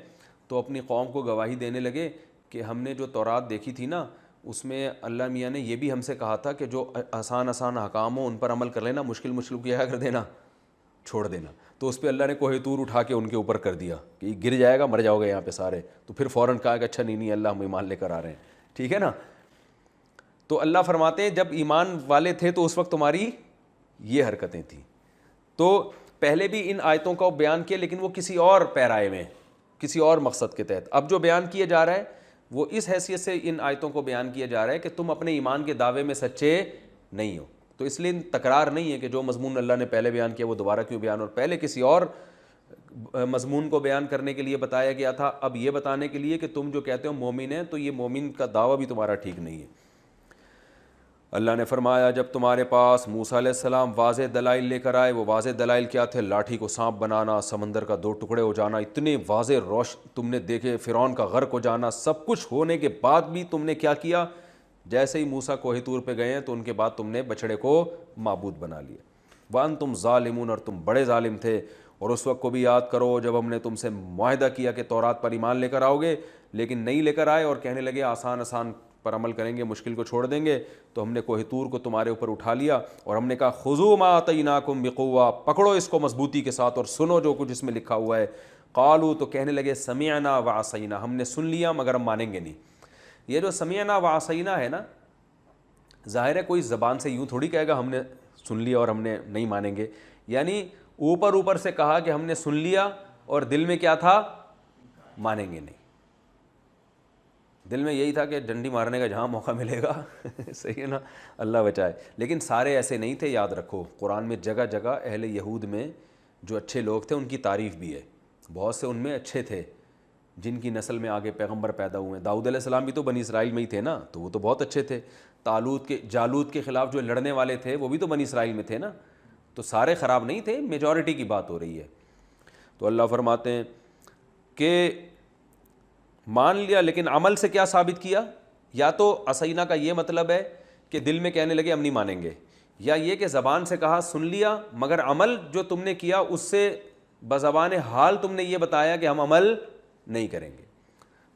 [SPEAKER 1] تو اپنی قوم کو گواہی دینے لگے کہ ہم نے جو تورات دیکھی تھی نا اس میں اللہ میاں نے یہ بھی ہم سے کہا تھا کہ جو آسان آسان احکام ہو ان پر عمل کر لینا، مشکل مشکل کیا کر دینا، چھوڑ دینا۔ تو اس پہ اللہ نے کوہ طور اٹھا کے ان کے اوپر کر دیا کہ یہ گر جائے گا، مر جاؤ گے یہاں پہ سارے، تو پھر فوراً کہا کہ اچھا نہیں اللہ ہم ایمان لے کر آ رہے ہیں، ٹھیک ہے نا۔ تو اللہ فرماتے ہیں جب ایمان والے تھے تو اس وقت تمہاری یہ حرکتیں تھیں۔ تو پہلے بھی ان آیتوں کا بیان کیا لیکن وہ کسی اور پیرائے میں، کسی اور مقصد کے تحت۔ اب جو بیان کیا جا رہا ہے وہ اس حیثیت سے ان آیتوں کو بیان کیا جا رہا ہے کہ تم اپنے ایمان کے دعوے میں سچے نہیں ہو۔ تو اس لیے تکرار نہیں ہے کہ جو مضمون اللہ نے پہلے بیان کیا وہ دوبارہ کیوں بیان، اور پہلے کسی اور مضمون کو بیان کرنے کے لیے بتایا گیا تھا، اب یہ بتانے کے لیے کہ تم جو کہتے ہو مومن ہیں تو یہ مومن کا دعویٰ بھی تمہارا ٹھیک نہیں ہے۔ اللہ نے فرمایا جب تمہارے پاس موسیٰ علیہ السلام واضح دلائل لے کر آئے، وہ واضح دلائل کیا تھے؟ لاٹھی کو سانپ بنانا، سمندر کا 2 ٹکڑے ہو جانا، اتنے واضح تم نے دیکھے، فرعون کا غرق ہو جانا، سب کچھ ہونے کے بعد بھی تم نے کیا کیا؟ جیسے ہی موسیٰ کوہ طور پہ گئے ہیں تو ان کے بعد تم نے بچڑے کو معبود بنا لیا۔ وَأَنْتُمْ ظَالِمُونَ، اور تم بڑے ظالم تھے۔ اور اس وقت کو بھی یاد کرو جب ہم نے تم سے معاہدہ کیا کہ تورات پر ایمان لے کر آؤ گے، لیکن نہیں لے کر آئے اور کہنے لگے آسان آسان پر عمل کریں گے، مشکل کو چھوڑ دیں گے، تو ہم نے کوہ طور کو تمہارے اوپر اٹھا لیا اور ہم نے کہا خذوا ما آتیناکم بقوہ، پکڑو اس کو مضبوطی کے ساتھ اور سنو جو کچھ اس میں لکھا ہوا ہے۔ قالوا، تو کہنے لگے سمعنا وعصینا، ہم نے سن لیا مگر ہم مانیں گے نہیں۔ یہ جو سمعنا وعصینا ہے نا، ظاہر ہے کوئی زبان سے یوں تھوڑی کہے گا ہم نے سن لیا اور ہم نے نہیں مانیں گے، یعنی اوپر اوپر سے کہا کہ ہم نے سن لیا اور دل میں کیا تھا؟ مانیں گے نہیں۔ دل میں یہی تھا کہ ڈنڈی مارنے کا جہاں موقع ملے گا صحیح ہے نا، اللہ بچائے۔ لیکن سارے ایسے نہیں تھے، یاد رکھو قرآن میں جگہ جگہ اہل یہود میں جو اچھے لوگ تھے ان کی تعریف بھی ہے، بہت سے ان میں اچھے تھے جن کی نسل میں آگے پیغمبر پیدا ہوئے ہیں۔ داؤد علیہ السلام بھی تو بنی اسرائیل میں ہی تھے نا، تو وہ تو بہت اچھے تھے۔ جالوت کے خلاف جو لڑنے والے تھے وہ بھی تو بنی اسرائیل میں تھے نا، تو سارے خراب نہیں تھے, میجورٹی کی بات ہو رہی ہے. تو اللہ فرماتے ہیں کہ مان لیا, لیکن عمل سے کیا ثابت کیا؟ یا تو عصینا کا یہ مطلب ہے کہ دل میں کہنے لگے ہم نہیں مانیں گے, یا یہ کہ زبان سے کہا سن لیا مگر عمل جو تم نے کیا اس سے بزبان حال تم نے یہ بتایا کہ ہم عمل نہیں کریں گے.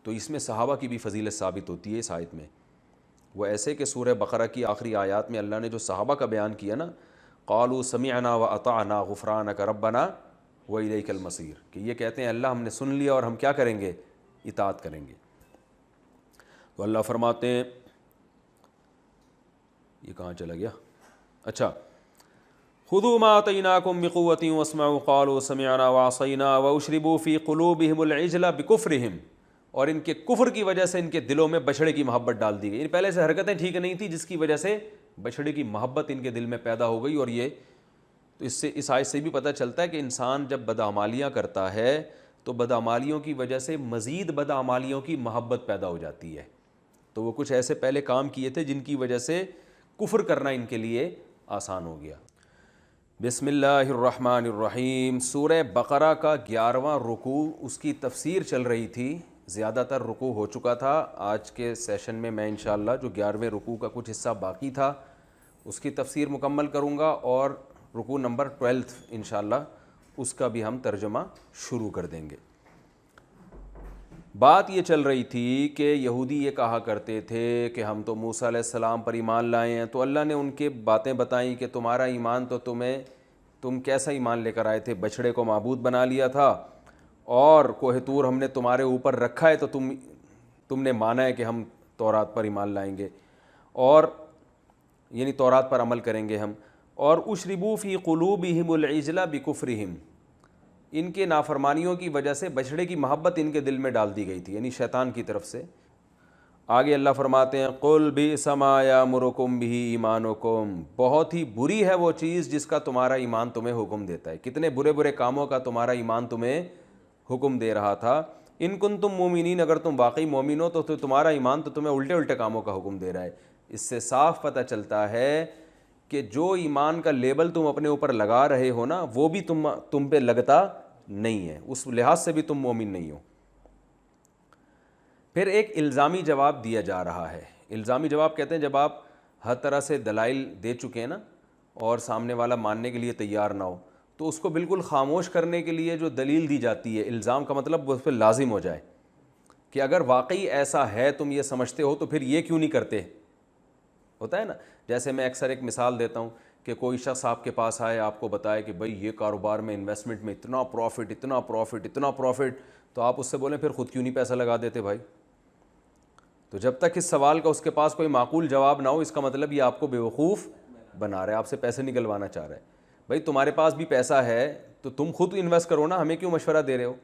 [SPEAKER 1] تو اس میں صحابہ کی بھی فضیلت ثابت ہوتی ہے اس آیت میں. وہ ایسے کہ سورہ بقرہ کی آخری آیات میں اللہ نے جو صحابہ کا بیان کیا نا, قالوا سمعنا واطعنا غفرانک ربنا والیک المصیر, کہ یہ کہتے ہیں اللہ ہم نے سن لیا اور ہم کیا کریں گے؟ اطاعت کریں گے. تو اللہ فرماتے ہیں, یہ کہاں چلا گیا؟ اچھا, خذوا ما آتیناکم بقوۃ واسمعوا قالوا سمعنا وعصینا واشربوا فی قلوبہم العجل بکفرہم, اور ان کے کفر کی وجہ سے ان کے دلوں میں بچھڑے کی محبت ڈال دی گئی. پہلے سے حرکتیں ٹھیک نہیں تھی جس کی وجہ سے بچھڑے کی محبت ان کے دل میں پیدا ہو گئی. اور یہ تو اس آیت سے بھی پتہ چلتا ہے کہ انسان جب بدعمالیاں کرتا ہے تو بدعمالیوں کی وجہ سے مزید بدعمالیوں کی محبت پیدا ہو جاتی ہے. تو وہ کچھ ایسے پہلے کام کیے تھے جن کی وجہ سے کفر کرنا ان کے لیے آسان ہو گیا. بسم اللہ الرحمن الرحیم. سورہ بقرہ کا 11واں رکوع, اس کی تفسیر چل رہی تھی. زیادہ تر رکوع ہو چکا تھا. آج کے سیشن میں میں انشاءاللہ جو 11ویں رکوع کا کچھ حصہ باقی تھا اس کی تفسیر مکمل کروں گا, اور رکوع نمبر 12 انشاءاللہ اس کا بھی ہم ترجمہ شروع کر دیں گے. بات یہ چل رہی تھی کہ یہودی یہ کہا کرتے تھے کہ ہم تو موسیٰ علیہ السلام پر ایمان لائے ہیں. تو اللہ نے ان کے باتیں بتائیں کہ تمہارا ایمان تو تم کیسا ایمان لے کر آئے تھے؟ بچھڑے کو معبود بنا لیا تھا, اور کوہ طور ہم نے تمہارے اوپر رکھا ہے تو تم نے مانا ہے کہ ہم تورات پر ایمان لائیں گے, اور یعنی تورات پر عمل کریں گے ہم. اور اشربوا فی قلوبہم العجل بکفرہم, ان کے نافرمانیوں کی وجہ سے بچھڑے کی محبت ان کے دل میں ڈال دی گئی تھی, یعنی شیطان کی طرف سے. آگے اللہ فرماتے ہیں قل بئس ما یأمرکم بہ ایمانکم, بہت ہی بری ہے وہ چیز جس کا تمہارا ایمان تمہیں حکم دیتا ہے. کتنے برے برے کاموں کا تمہارا ایمان تمہیں حکم دے رہا تھا. ان کنتم مومنین, اگر تم واقعی مومن ہو تو تمہارا ایمان تو تمہیں الٹے الٹے کاموں کا حکم دے رہا ہے. اس سے صاف پتہ چلتا ہے کہ جو ایمان کا لیبل تم اپنے اوپر لگا رہے ہو نا وہ بھی تم پہ لگتا نہیں ہے, اس لحاظ سے بھی تم مومن نہیں ہو. پھر ایک الزامی جواب دیا جا رہا ہے. الزامی جواب کہتے ہیں جب آپ ہر طرح سے دلائل دے چکے ہیں نا اور سامنے والا ماننے کے لیے تیار نہ ہو, تو اس کو بالکل خاموش کرنے کے لیے جو دلیل دی جاتی ہے, الزام کا مطلب اس پہ لازم ہو جائے کہ اگر واقعی ایسا ہے تم یہ سمجھتے ہو تو پھر یہ کیوں نہیں کرتے. ہوتا ہے نا, جیسے میں اکثر ایک مثال دیتا ہوں کہ کوئی شخص آپ کے پاس آئے, آپ کو بتائے کہ بھئی یہ کاروبار میں انویسٹمنٹ میں اتنا پروفٹ, تو آپ اس سے بولیں پھر خود کیوں نہیں پیسہ لگا دیتے بھائی. تو جب تک اس سوال کا اس کے پاس کوئی معقول جواب نہ ہو, اس کا مطلب یہ آپ کو بیوقوف بنا رہا ہے, آپ سے پیسے نکلوانا چاہ رہا ہے. بھائی تمہارے پاس بھی پیسہ ہے تو تم خود انویسٹ کرو نا, ہمیں کیوں مشورہ دے رہے ہو.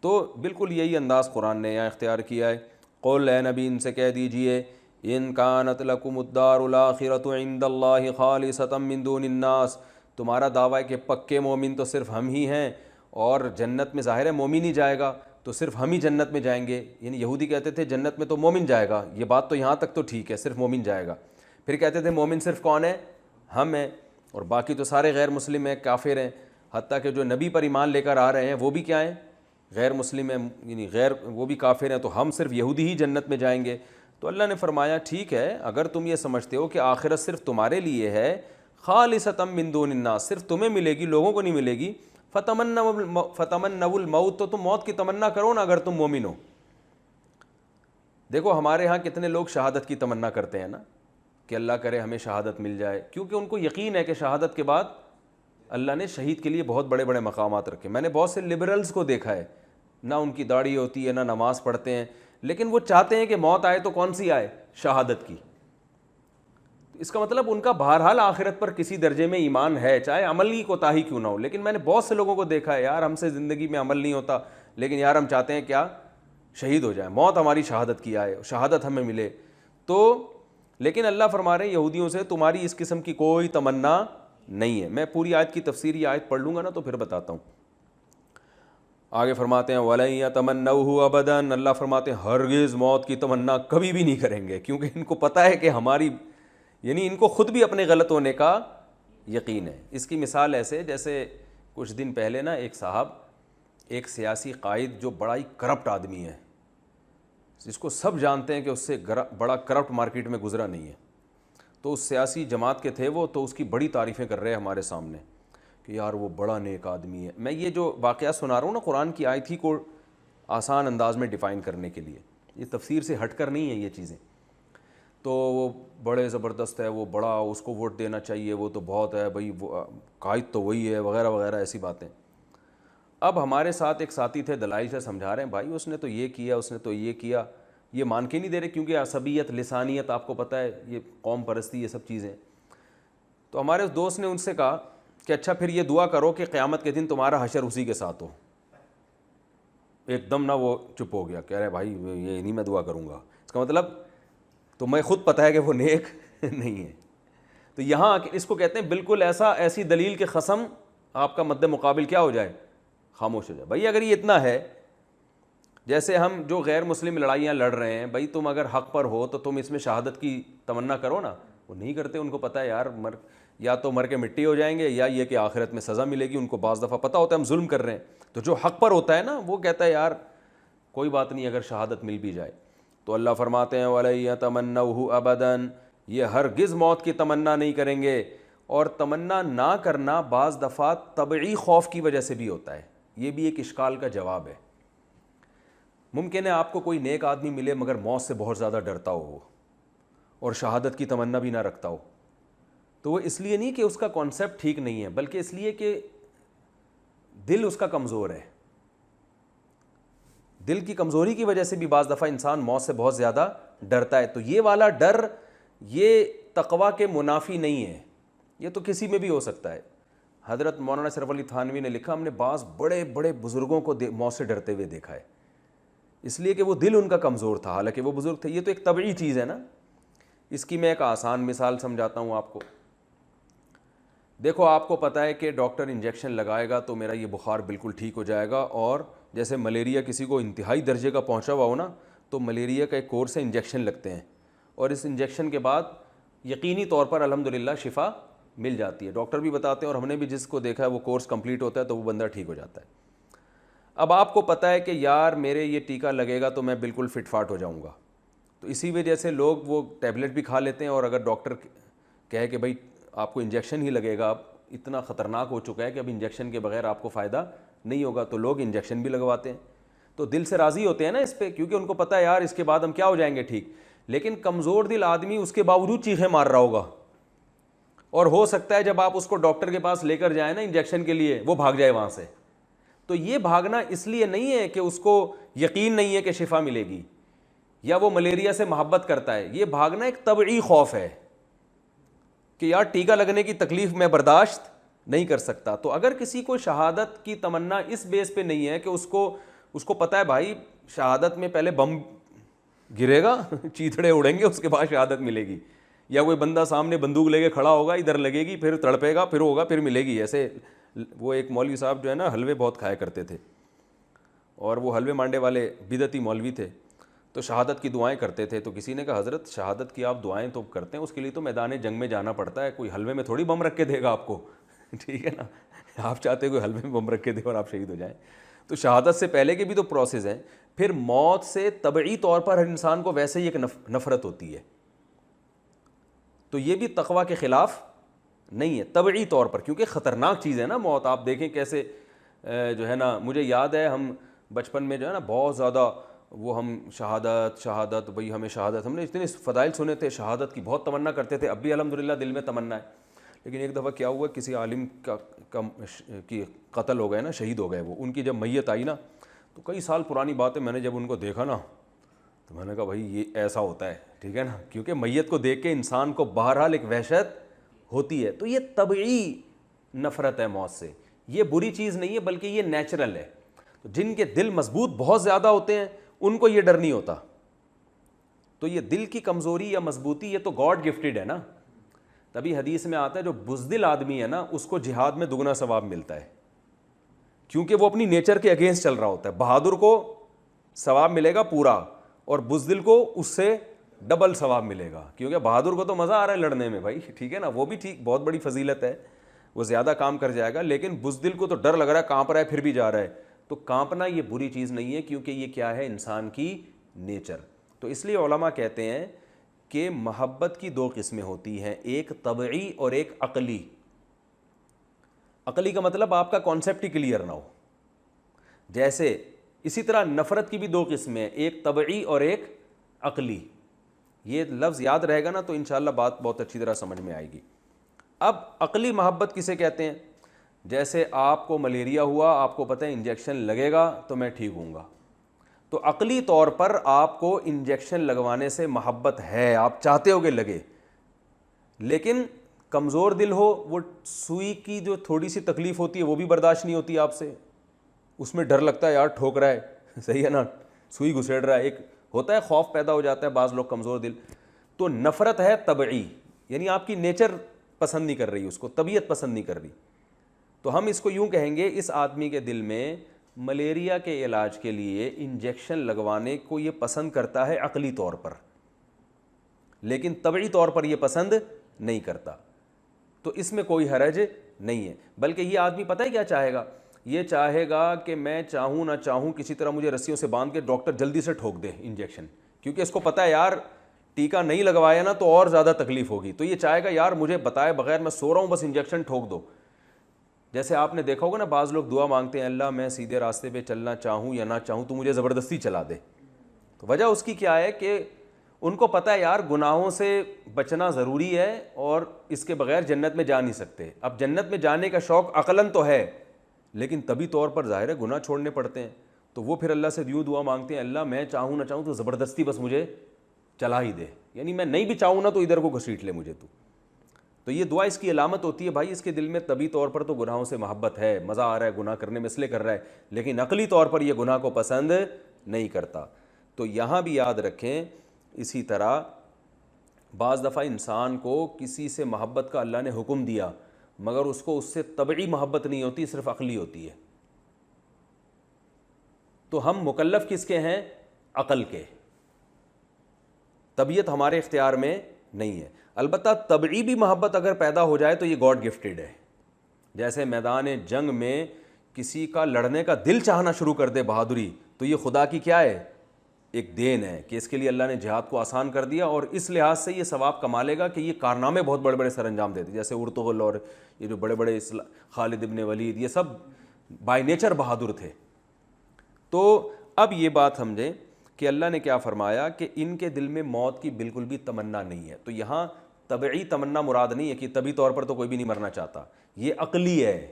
[SPEAKER 1] تو بالکل یہی انداز قرآن نے یہاں اختیار کیا ہے. قل اے نبی ان سے کہہ دیجئے ان کانت لکم الدار الاخرۃ عند اللہ خالصۃ من دون الناس, تمہارا دعویٰ ہے کہ پکے مومن تو صرف ہم ہی ہیں, اور جنت میں ظاہر ہے مومن ہی جائے گا تو صرف ہم ہی جنت میں جائیں گے. یعنی یہودی کہتے تھے جنت میں تو مومن جائے گا, یہ بات تو یہاں تک تو ٹھیک ہے, صرف مومن جائے گا. پھر کہتے تھے مومن صرف کون ہے؟ ہم ہیں, اور باقی تو سارے غیر مسلم ہیں, کافر ہیں. حتیٰ کہ جو نبی پر ایمان لے کر آ رہے ہیں وہ بھی کیا ہیں؟ غیر مسلم ہیں, یعنی وہ بھی کافر ہیں, تو ہم صرف یہودی ہی جنت میں جائیں گے. تو اللہ نے فرمایا ٹھیک ہے, اگر تم یہ سمجھتے ہو کہ آخرت صرف تمہارے لیے ہے, خالصۃ من دون الناس, صرف تمہیں ملے گی, لوگوں کو نہیں ملے گی, فتمنوا الموت, تو تم موت کی تمنا کرو نا اگر تم مومن ہو. دیکھو ہمارے ہاں کتنے لوگ شہادت کی تمنا کرتے ہیں نا کہ اللہ کرے ہمیں شہادت مل جائے, کیونکہ ان کو یقین ہے کہ شہادت کے بعد اللہ نے شہید کے لیے بہت بڑے بڑے مقامات رکھے. میں نے بہت سے لبرلز کو دیکھا ہے, نہ ان کی داڑھی ہوتی ہے نہ نماز پڑھتے ہیں, لیکن وہ چاہتے ہیں کہ موت آئے تو کون سی آئے؟ شہادت کی. اس کا مطلب ان کا بہرحال آخرت پر کسی درجے میں ایمان ہے, چاہے عمل کی کوتاہی کیوں نہ ہو. لیکن میں نے بہت سے لوگوں کو دیکھا ہے, یار ہم سے زندگی میں عمل نہیں ہوتا, لیکن یار ہم چاہتے ہیں کیا؟ شہید ہو جائیں, موت ہماری شہادت کی آئے, شہادت ہمیں ملے. تو لیکن اللہ فرما رہے ہیں یہودیوں سے تمہاری اس قسم کی کوئی تمنا نہیں ہے. میں پوری آیت کی تفسیر یہ آیت پڑھ لوں گا نا تو پھر بتاتا ہوں. آگے فرماتے ہیں وَلَن يَتَمَنَّوْهُ أَبَدًا, اللہ فرماتے ہیں ہرگز موت کی تمنا کبھی بھی نہیں کریں گے, کیونکہ ان کو پتہ ہے کہ ہماری, یعنی ان کو خود بھی اپنے غلط ہونے کا یقین ہے. اس کی مثال ایسے جیسے کچھ دن پہلے نا ایک صاحب، ایک سیاسی قائد جو بڑا ہی کرپٹ آدمی ہے، جس کو سب جانتے ہیں کہ اس سے بڑا کرپٹ مارکیٹ میں گزرا نہیں ہے، تو اس سیاسی جماعت کے تھے وہ، تو اس کی بڑی تعریفیں کر رہے ہیں ہمارے سامنے کہ یار وہ بڑا نیک آدمی ہے. میں یہ جو واقعہ سنا رہا ہوں نا قرآن کی آیت ہی کو آسان انداز میں ڈیفائن کرنے کے لیے، یہ تفسیر سے ہٹ کر نہیں ہے یہ چیزیں. تو وہ بڑے زبردست ہے، وہ بڑا، اس کو ووٹ دینا چاہیے، وہ تو بہت ہے بھائی، وہ قائد تو وہی ہے، وغیرہ وغیرہ ایسی باتیں. اب ہمارے ساتھ ایک ساتھی تھے، دلائل سے سمجھا رہے ہیں بھائی اس نے تو یہ کیا، اس نے تو یہ کیا، یہ مان کے نہیں دے رہے کیونکہ عصبیت، لسانیت آپ کو پتہ ہے، یہ قوم پرستی، یہ سب چیزیں. تو ہمارے اس دوست نے ان سے کہا کہ اچھا پھر یہ دعا کرو کہ قیامت کے دن تمہارا حشر اسی کے ساتھ ہو. ایک دم نہ وہ چپ ہو گیا، کہہ رہے بھائی یہ نہیں میں دعا کروں گا. اس کا مطلب تو میں خود پتہ ہے کہ وہ نیک نہیں ہے. تو یہاں اس کو کہتے ہیں بالکل ایسی دلیل کے قسم آپ کا مد مقابل کیا ہو جائے، خاموش ہو جائے. بھائی اگر یہ اتنا ہے، جیسے ہم جو غیر مسلم لڑائیاں لڑ رہے ہیں، بھائی تم اگر حق پر ہو تو تم اس میں شہادت کی تمنا کرو نا. وہ نہیں کرتے، ان کو پتہ ہے یار یا تو مر کے مٹی ہو جائیں گے، یا یہ کہ آخرت میں سزا ملے گی. ان کو بعض دفعہ پتہ ہوتا ہے ہم ظلم کر رہے ہیں، تو جو حق پر ہوتا ہے نا وہ کہتا ہے یار کوئی بات نہیں اگر شہادت مل بھی جائے. تو اللہ فرماتے ہیں وَلَن يَتَمَنَّوْهُ أَبَدًا، یہ ہرگز موت کی تمنا نہیں کریں گے. اور تمنا نہ کرنا بعض دفعہ طبعی خوف کی وجہ سے بھی ہوتا ہے، یہ بھی ایک اشکال کا جواب ہے. ممکن ہے آپ کو کوئی نیک آدمی ملے مگر موت سے بہت زیادہ ڈرتا ہو وہ، اور شہادت کی تمنا بھی نہ رکھتا ہو. تو وہ اس لیے نہیں کہ اس کا کانسیپٹ ٹھیک نہیں ہے، بلکہ اس لیے کہ دل اس کا کمزور ہے. دل کی کمزوری کی وجہ سے بھی بعض دفعہ انسان موت سے بہت زیادہ ڈرتا ہے. تو یہ والا ڈر یہ تقویٰ کے منافی نہیں ہے، یہ تو کسی میں بھی ہو سکتا ہے. حضرت مولانا اشرف علی تھانوی نے لکھا ہم نے بعض بڑے بڑے بزرگوں کو موت سے ڈرتے ہوئے دیکھا ہے، اس لیے کہ وہ دل ان کا کمزور تھا، حالانکہ وہ بزرگ تھے. یہ تو ایک طبعی چیز ہے نا. اس کی میں ایک آسان مثال سمجھاتا ہوں آپ کو. دیکھو آپ کو پتہ ہے کہ ڈاکٹر انجیکشن لگائے گا تو میرا یہ بخار بالکل ٹھیک ہو جائے گا، اور جیسے ملیریا کسی کو انتہائی درجے کا پہنچا ہوا ہو نا، تو ملیریا کا ایک کورس ہے، انجیکشن لگتے ہیں، اور اس انجیکشن کے بعد یقینی طور پر الحمدللہ شفا مل جاتی ہے. ڈاکٹر بھی بتاتے ہیں اور ہم نے بھی جس کو دیکھا ہے وہ کورس کمپلیٹ ہوتا ہے تو وہ بندہ ٹھیک ہو جاتا ہے. اب آپ کو پتہ ہے کہ یار میرے یہ ٹیکہ لگے گا تو میں بالکل فٹ فاٹ ہو جاؤں گا، تو اسی وجہ سے لوگ وہ ٹیبلٹ بھی کھا لیتے ہیں. اور اگر ڈاکٹر کہے کہ بھائی آپ کو انجیکشن ہی لگے گا، اب اتنا خطرناک ہو چکا ہے کہ اب انجیکشن کے بغیر آپ کو فائدہ نہیں ہوگا، تو لوگ انجیکشن بھی لگواتے ہیں. تو دل سے راضی ہوتے ہیں نا اس پہ، کیونکہ ان کو پتہ ہے یار اس کے بعد ہم کیا ہو جائیں گے ٹھیک. لیکن کمزور دل آدمی اس کے باوجود چیخیں مار رہا ہوگا، اور ہو سکتا ہے جب آپ اس کو ڈاکٹر کے پاس لے کر جائیں نا انجیکشن کے لیے وہ بھاگ جائے وہاں سے. تو یہ بھاگنا اس لیے نہیں ہے کہ اس کو یقین نہیں ہے کہ شفا ملے گی یا وہ ملیریا سے محبت کرتا ہے، یہ بھاگنا ایک طبعی خوف ہے کہ یار ٹیکہ لگنے کی تکلیف میں برداشت نہیں کر سکتا. تو اگر کسی کو شہادت کی تمنا اس بیس پہ نہیں ہے کہ اس کو پتہ ہے بھائی شہادت میں پہلے بم گرے گا، چیتڑے اڑیں گے، اس کے بعد شہادت ملے گی، یا کوئی بندہ سامنے بندوق لے کے کھڑا ہوگا، ادھر لگے گی، پھر تڑپے گا، پھر ہوگا، پھر ملے گی. ایسے وہ ایک مولوی صاحب جو ہے نا حلوے بہت کھایا کرتے تھے، اور وہ حلوے مانڈے والے بدعتی مولوی تھے، تو شہادت کی دعائیں کرتے تھے. تو کسی نے کہا حضرت شہادت کی آپ دعائیں تو کرتے ہیں، اس کے لیے تو میدان جنگ میں جانا پڑتا ہے، کوئی حلوے میں تھوڑی بم رکھ کے دے گا آپ کو ٹھیک ہے نا، آپ چاہتے ہیں کوئی حلوے میں بم رکھ کے دے اور آپ شہید ہو جائیں. تو شہادت سے پہلے کے بھی تو پروسیس ہیں. پھر موت سے طبعی طور پر ہر انسان کو ویسے ہی ایک نفرت ہوتی ہے، تو یہ بھی تقویٰ کے خلاف نہیں ہے طبعی طور پر، کیونکہ خطرناک چیز ہے نا موت. آپ دیکھیں کیسے جو ہے نا، مجھے یاد ہے ہم بچپن میں جو ہے نا بہت زیادہ وہ ہم شہادت بھئی ہمیں شہادت، ہم نے اتنے فضائل سنے تھے، شہادت کی بہت تمنا کرتے تھے، اب بھی الحمدللہ دل میں تمنا ہے. لیکن ایک دفعہ کیا ہوا، کسی عالم کی قتل ہو گئے نا، شہید ہو گئے وہ. ان کی جب میت آئی نا، تو کئی سال پرانی بات ہے، میں نے جب ان کو دیکھا نا تو میں نے کہا بھائی یہ ایسا ہوتا ہے، ٹھیک ہے نا، کیونکہ میت کو دیکھ کے انسان کو بہرحال ایک وحشت ہوتی ہے. تو یہ طبعی نفرت ہے موت سے، یہ بری چیز نہیں ہے بلکہ یہ نیچرل ہے. تو جن کے دل مضبوط بہت زیادہ ہوتے ہیں ان کو یہ ڈر نہیں ہوتا. تو یہ دل کی کمزوری یا مضبوطی یہ تو گاڈ گفٹڈ ہے نا. تبھی حدیث میں آتا ہے جو بزدل آدمی ہے نا اس کو جہاد میں دگنا ثواب ملتا ہے، کیونکہ وہ اپنی نیچر کے اگینسٹ چل رہا ہوتا ہے. بہادر کو ثواب ملے گا پورا، اور بزدل کو اس سے ڈبل ثواب ملے گا، کیونکہ بہادر کو تو مزہ آ رہا ہے لڑنے میں بھائی، ٹھیک ہے نا، وہ بھی ٹھیک، بہت بڑی فضیلت ہے. وہ زیادہ کام کر جائے گا، لیکن بزدل کو تو ڈر لگ رہا ہے، کانپ رہا ہے پھر بھی جا رہا ہے. تو کانپنا یہ بری چیز نہیں ہے، کیونکہ یہ کیا ہے؟ انسان کی نیچر. تو اس لیے علماء کہتے ہیں کہ محبت کی دو قسمیں ہوتی ہیں، ایک طبعی اور ایک عقلی. عقلی کا مطلب آپ کا کانسیپٹ ہی کلیئر نہ ہو. جیسے اسی طرح نفرت کی بھی دو قسمیں ہیں، ایک طبعی اور ایک عقلی. یہ لفظ یاد رہے گا نا تو انشاءاللہ بات بہت اچھی طرح سمجھ میں آئے گی. اب عقلی محبت کسے کہتے ہیں؟ جیسے آپ کو ملیریا ہوا، آپ کو پتہ ہے انجیکشن لگے گا تو میں ٹھیک ہوں گا، تو عقلی طور پر آپ کو انجیکشن لگوانے سے محبت ہے، آپ چاہتے ہو کہ لگے. لیکن کمزور دل ہو، وہ سوئی کی جو تھوڑی سی تکلیف ہوتی ہے وہ بھی برداشت نہیں ہوتی آپ سے، اس میں ڈر لگتا ہے یار ٹھوک رہا ہے، صحیح ہے نا، سوئی گھسیڑ رہا ہے، ایک ہوتا ہے خوف پیدا ہو جاتا ہے بعض لوگ کمزور دل. تو نفرت ہے طبعی، یعنی آپ کی نیچر پسند نہیں کر رہی، اس کو طبیعت پسند نہیں کر رہی. تو ہم اس کو یوں کہیں گے، اس آدمی کے دل میں ملیریا کے علاج کے لیے انجیکشن لگوانے کو یہ پسند کرتا ہے عقلی طور پر، لیکن طبعی طور پر یہ پسند نہیں کرتا. تو اس میں کوئی حرج نہیں ہے. بلکہ یہ آدمی پتہ ہے کیا چاہے گا؟ یہ چاہے گا کہ میں چاہوں نہ چاہوں کسی طرح مجھے رسیوں سے باندھ کے ڈاکٹر جلدی سے ٹھوک دے انجیکشن، کیونکہ اس کو پتہ ہے یار ٹیکہ نہیں لگوایا نا تو اور زیادہ تکلیف ہوگی. تو یہ چاہے گا یار مجھے بتائے بغیر میں سو رہا ہوں بس انجیکشن ٹھوک دو. جیسے آپ نے دیکھا ہوگا نا بعض لوگ دعا مانگتے ہیں، اللہ میں سیدھے راستے پہ چلنا چاہوں یا نہ چاہوں تو مجھے زبردستی چلا دے. تو وجہ اس کی کیا ہے کہ ان کو پتہ ہے یار گناہوں سے بچنا ضروری ہے اور اس کے بغیر جنت میں جا نہیں سکتے. اب جنت میں جانے کا شوق عقلاً تو ہے، لیکن طبی طور پر ظاہر ہے گناہ چھوڑنے پڑتے ہیں. تو وہ پھر اللہ سے یوں دعا مانگتے ہیں، اللہ میں چاہوں نہ چاہوں تو زبردستی بس مجھے چلا ہی دے، یعنی میں نہیں بھی چاہوں نا تو ادھر کو گھسیٹ لے مجھے تو یہ دعا اس کی علامت ہوتی ہے بھائی اس کے دل میں طبی طور پر تو گناہوں سے محبت ہے، مزہ آ رہا ہے گناہ کرنے میں اس لیے کر رہا ہے، لیکن عقلی طور پر یہ گناہ کو پسند نہیں کرتا. تو یہاں بھی یاد رکھیں اسی طرح بعض دفعہ انسان کو کسی سے محبت کا اللہ نے حکم دیا مگر اس کو اس سے طبعی محبت نہیں ہوتی، صرف عقلی ہوتی ہے. تو ہم مکلف کس کے ہیں؟ عقل کے. طبیعت ہمارے اختیار میں نہیں ہے. البتہ طبعی بھی محبت اگر پیدا ہو جائے تو یہ گاڈ گفٹڈ ہے. جیسے میدان جنگ میں کسی کا لڑنے کا دل چاہنا شروع کر دے بہادری، تو یہ خدا کی کیا ہے؟ ایک دین ہے کہ اس کے لیے اللہ نے جہاد کو آسان کر دیا، اور اس لحاظ سے یہ ثواب کما لے گا کہ یہ کارنامے بہت بڑے بڑے سر انجام دیتے. جیسے ارطغرل اور یہ جو بڑے بڑے خالد ابن ولید، یہ سب بائی نیچر بہادر تھے. تو اب یہ بات سمجھیں کہ اللہ نے کیا فرمایا کہ ان کے دل میں موت کی بالکل بھی تمنا نہیں ہے. تو یہاں طبعی تمنا مراد نہیں ہے کہ طبی طور پر تو کوئی بھی نہیں مرنا چاہتا، یہ عقلی ہے.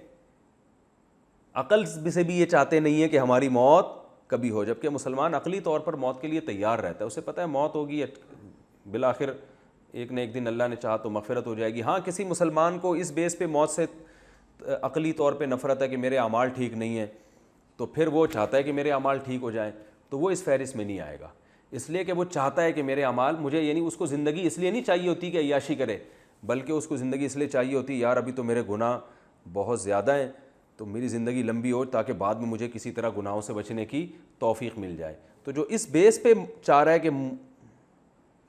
[SPEAKER 1] عقل سے بھی یہ چاہتے نہیں ہے کہ ہماری موت کبھی ہو، جبکہ مسلمان عقلی طور پر موت کے لیے تیار رہتا ہے. اسے پتہ ہے موت ہوگی، بالآخر ایک نہ ایک دن اللہ نے چاہا تو مغفرت ہو جائے گی. ہاں کسی مسلمان کو اس بیس پہ موت سے عقلی طور پہ نفرت ہے کہ میرے اعمال ٹھیک نہیں ہیں، تو پھر وہ چاہتا ہے کہ میرے اعمال ٹھیک ہو جائیں، تو وہ اس فہرست میں نہیں آئے گا. اس لیے کہ وہ چاہتا ہے کہ میرے اعمال مجھے، یعنی اس کو زندگی اس لیے نہیں چاہیے ہوتی کہ عیاشی کرے، بلکہ اس کو زندگی اس لیے چاہیے ہوتی یار ابھی تو میرے گناہ بہت زیادہ ہیں تو میری زندگی لمبی ہو تاکہ بعد میں مجھے کسی طرح گناہوں سے بچنے کی توفیق مل جائے. تو جو اس بیس پہ چاہ رہا ہے کہ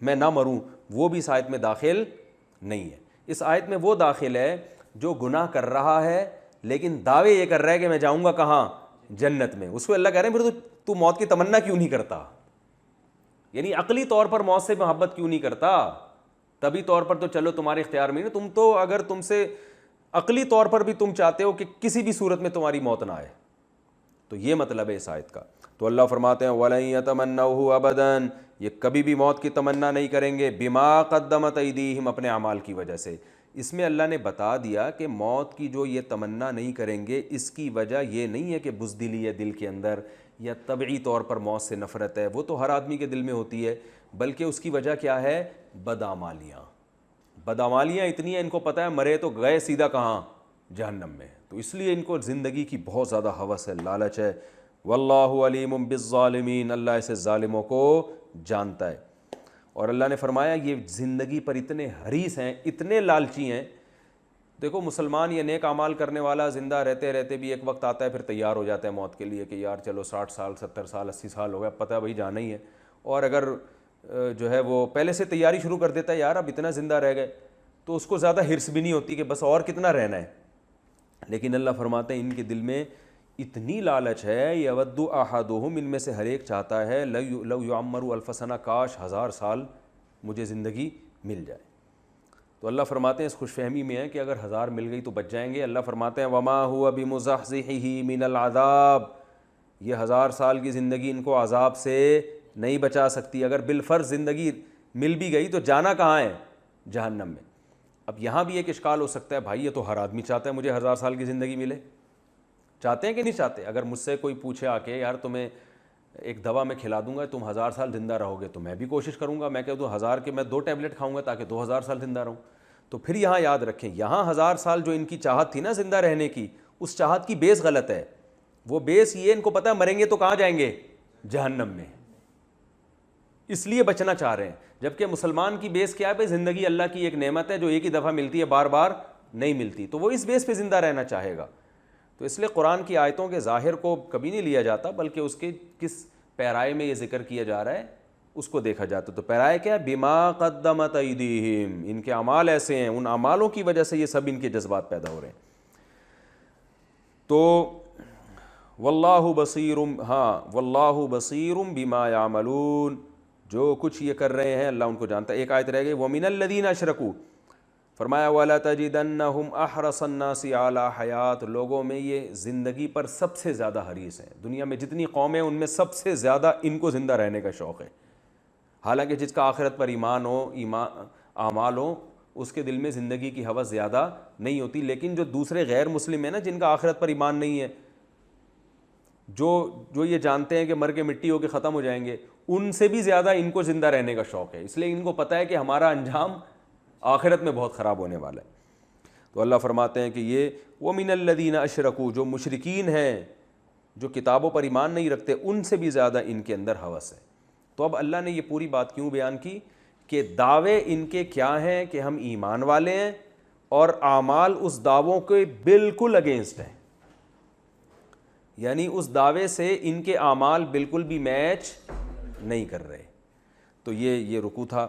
[SPEAKER 1] میں نہ مروں، وہ بھی اس آیت میں داخل نہیں ہے. اس آیت میں وہ داخل ہے جو گناہ کر رہا ہے لیکن دعوے یہ کر رہا ہے کہ میں جاؤں گا کہاں؟ جنت میں. اس کو اللہ کہہ رہے ہیں پھر تو موت کی تمنا کیوں نہیں کرتا؟ یعنی عقلی طور پر موت سے محبت کیوں نہیں کرتا؟ طبی طور پر تو چلو تمہارے اختیار میں نہیں، تم تو اگر تم سے عقلی طور پر بھی تم چاہتے ہو کہ کسی بھی صورت میں تمہاری موت نہ آئے. تو یہ مطلب ہے اس آیت کا. تو اللہ فرماتے ہیں وَلَن يَتَمَنَّوْهُ أَبَدًا، یہ کبھی بھی موت کی تمنا نہیں کریں گے، بِمَا قَدَّمَتْ أَيْدِيهِمْ، اپنے اعمال کی وجہ سے. اس میں اللہ نے بتا دیا کہ موت کی جو یہ تمنا نہیں کریں گے اس کی وجہ یہ نہیں ہے کہ بزدلی ہے دل کے اندر یا طبعی طور پر موت سے نفرت ہے، وہ تو ہر آدمی کے دل میں ہوتی ہے، بلکہ اس کی وجہ کیا ہے؟ بدعمالیاں. بدعمالیاں اتنی ہیں، ان کو پتہ ہے مرے تو گئے سیدھا کہاں؟ جہنم میں. تو اس لیے ان کو زندگی کی بہت زیادہ ہوس ہے، لالچ ہے. واللہ علیم بالظالمین، اللہ ایسے ظالموں کو جانتا ہے. اور اللہ نے فرمایا یہ زندگی پر اتنے حریص ہیں، اتنے لالچی ہیں. دیکھو مسلمان یہ نیک اعمال کرنے والا زندہ رہتے رہتے بھی ایک وقت آتا ہے پھر تیار ہو جاتا ہے موت کے لیے کہ یار چلو 60 سال 70 سال 80 سال ہو گیا، پتہ ہے بھائی جانا ہی ہے. اور اگر جو ہے وہ پہلے سے تیاری شروع کر دیتا ہے یار اب اتنا زندہ رہ گئے، تو اس کو زیادہ حرص بھی نہیں ہوتی کہ بس اور کتنا رہنا ہے. لیکن اللہ فرماتے ہیں ان کے دل میں اتنی لالچ ہے، یود احدہم، ان میں سے ہر ایک چاہتا ہے، لو یعمر الف سنہ، کاش 1000 سال مجھے زندگی مل جائے۔ تو اللہ فرماتے ہیں اس خوش فہمی میں ہے کہ اگر 1000 مل گئی تو بچ جائیں گے۔ اللہ فرماتے ہیں وما هو بمزحزحہ من العذاب، یہ 1000 سال کی زندگی ان کو عذاب سے نہیں بچا سکتی۔ اگر بالفرض زندگی مل بھی گئی تو جانا کہاں ہے؟ جہنم میں۔ اب یہاں بھی ایک اشکال ہو سکتا ہے، بھائی یہ تو ہر آدمی چاہتا ہے مجھے 1000 سال کی زندگی ملے، چاہتے ہیں کہ نہیں چاہتے؟ اگر مجھ سے کوئی پوچھے آ کے یار تمہیں ایک دوا میں کھلا دوں گا تم 1000 سال زندہ رہو گے، تو میں بھی کوشش کروں گا، میں کہہ دوں 1000 کے میں 2 ٹیبلٹ کھاؤں گا تاکہ 2000 سال زندہ رہوں۔ تو پھر یہاں یاد رکھیں، یہاں 1000 سال جو ان کی چاہت تھی نا زندہ رہنے کی، اس چاہت کی بیس غلط ہے۔ وہ بیس یہ ان کو پتہ ہے مریں گے تو کہاں جائیں گے؟ جہنم میں، اس لیے بچنا چاہ رہے ہیں۔ جبکہ مسلمان کی بیس کیا ہے؟ بھائی زندگی اللہ کی ایک نعمت ہے جو ایک ہی دفعہ ملتی ہے، بار بار نہیں ملتی، تو وہ اس بیس پہ زندہ رہنا چاہے گا۔ تو اس لیے قرآن کی آیتوں کے ظاہر کو کبھی نہیں لیا جاتا، بلکہ اس کے کس پیرائے میں یہ ذکر کیا جا رہا ہے اس کو دیکھا جاتا۔ تو پیرائے کیا ہے؟ بما قدمت ایدیہم، ان کے اعمال ایسے ہیں، ان اعمالوں کی وجہ سے یہ سب ان کے جذبات پیدا ہو رہے ہیں۔ تو واللہ بصیر، ہاں واللہ بصیر بما یعملون، جو کچھ یہ کر رہے ہیں اللہ ان کو جانتا ہے۔ ایک آیت رہ گئی، ومن الذین اشرکوا، فرمایا وَلَتَجِدَنَّهُمْ أَحْرَصَ النَّاسِ عَلَىٰ حَيَاتٍ، لوگوں میں یہ زندگی پر سب سے زیادہ حریص ہیں۔ دنیا میں جتنی قومیں ان میں سب سے زیادہ ان کو زندہ رہنے کا شوق ہے۔ حالانکہ جس کا آخرت پر ایمان ہو، اعمال ہو، اس کے دل میں زندگی کی ہوس زیادہ نہیں ہوتی۔ لیکن جو دوسرے غیر مسلم ہیں نا، جن کا آخرت پر ایمان نہیں ہے، جو یہ جانتے ہیں کہ مر کے مٹی ہو کے ختم ہو جائیں گے، ان سے بھی زیادہ ان کو زندہ رہنے کا شوق ہے۔ اس لیے ان کو پتہ ہے کہ ہمارا انجام آخرت میں بہت خراب ہونے والا ہے۔ تو اللہ فرماتے ہیں کہ یہ وَمِنَ الَّذِينَ أَشْرَكُوا، جو مشرکین ہیں، جو کتابوں پر ایمان نہیں رکھتے، ان سے بھی زیادہ ان کے اندر ہوس ہے۔ تو اب اللہ نے یہ پوری بات کیوں بیان کی کہ دعوے ان کے کیا ہیں کہ ہم ایمان والے ہیں، اور اعمال اس دعووں کے بالکل اگینسٹ ہیں، یعنی اس دعوے سے ان کے اعمال بالکل بھی میچ نہیں کر رہے۔ تو یہ رکوع تھا۔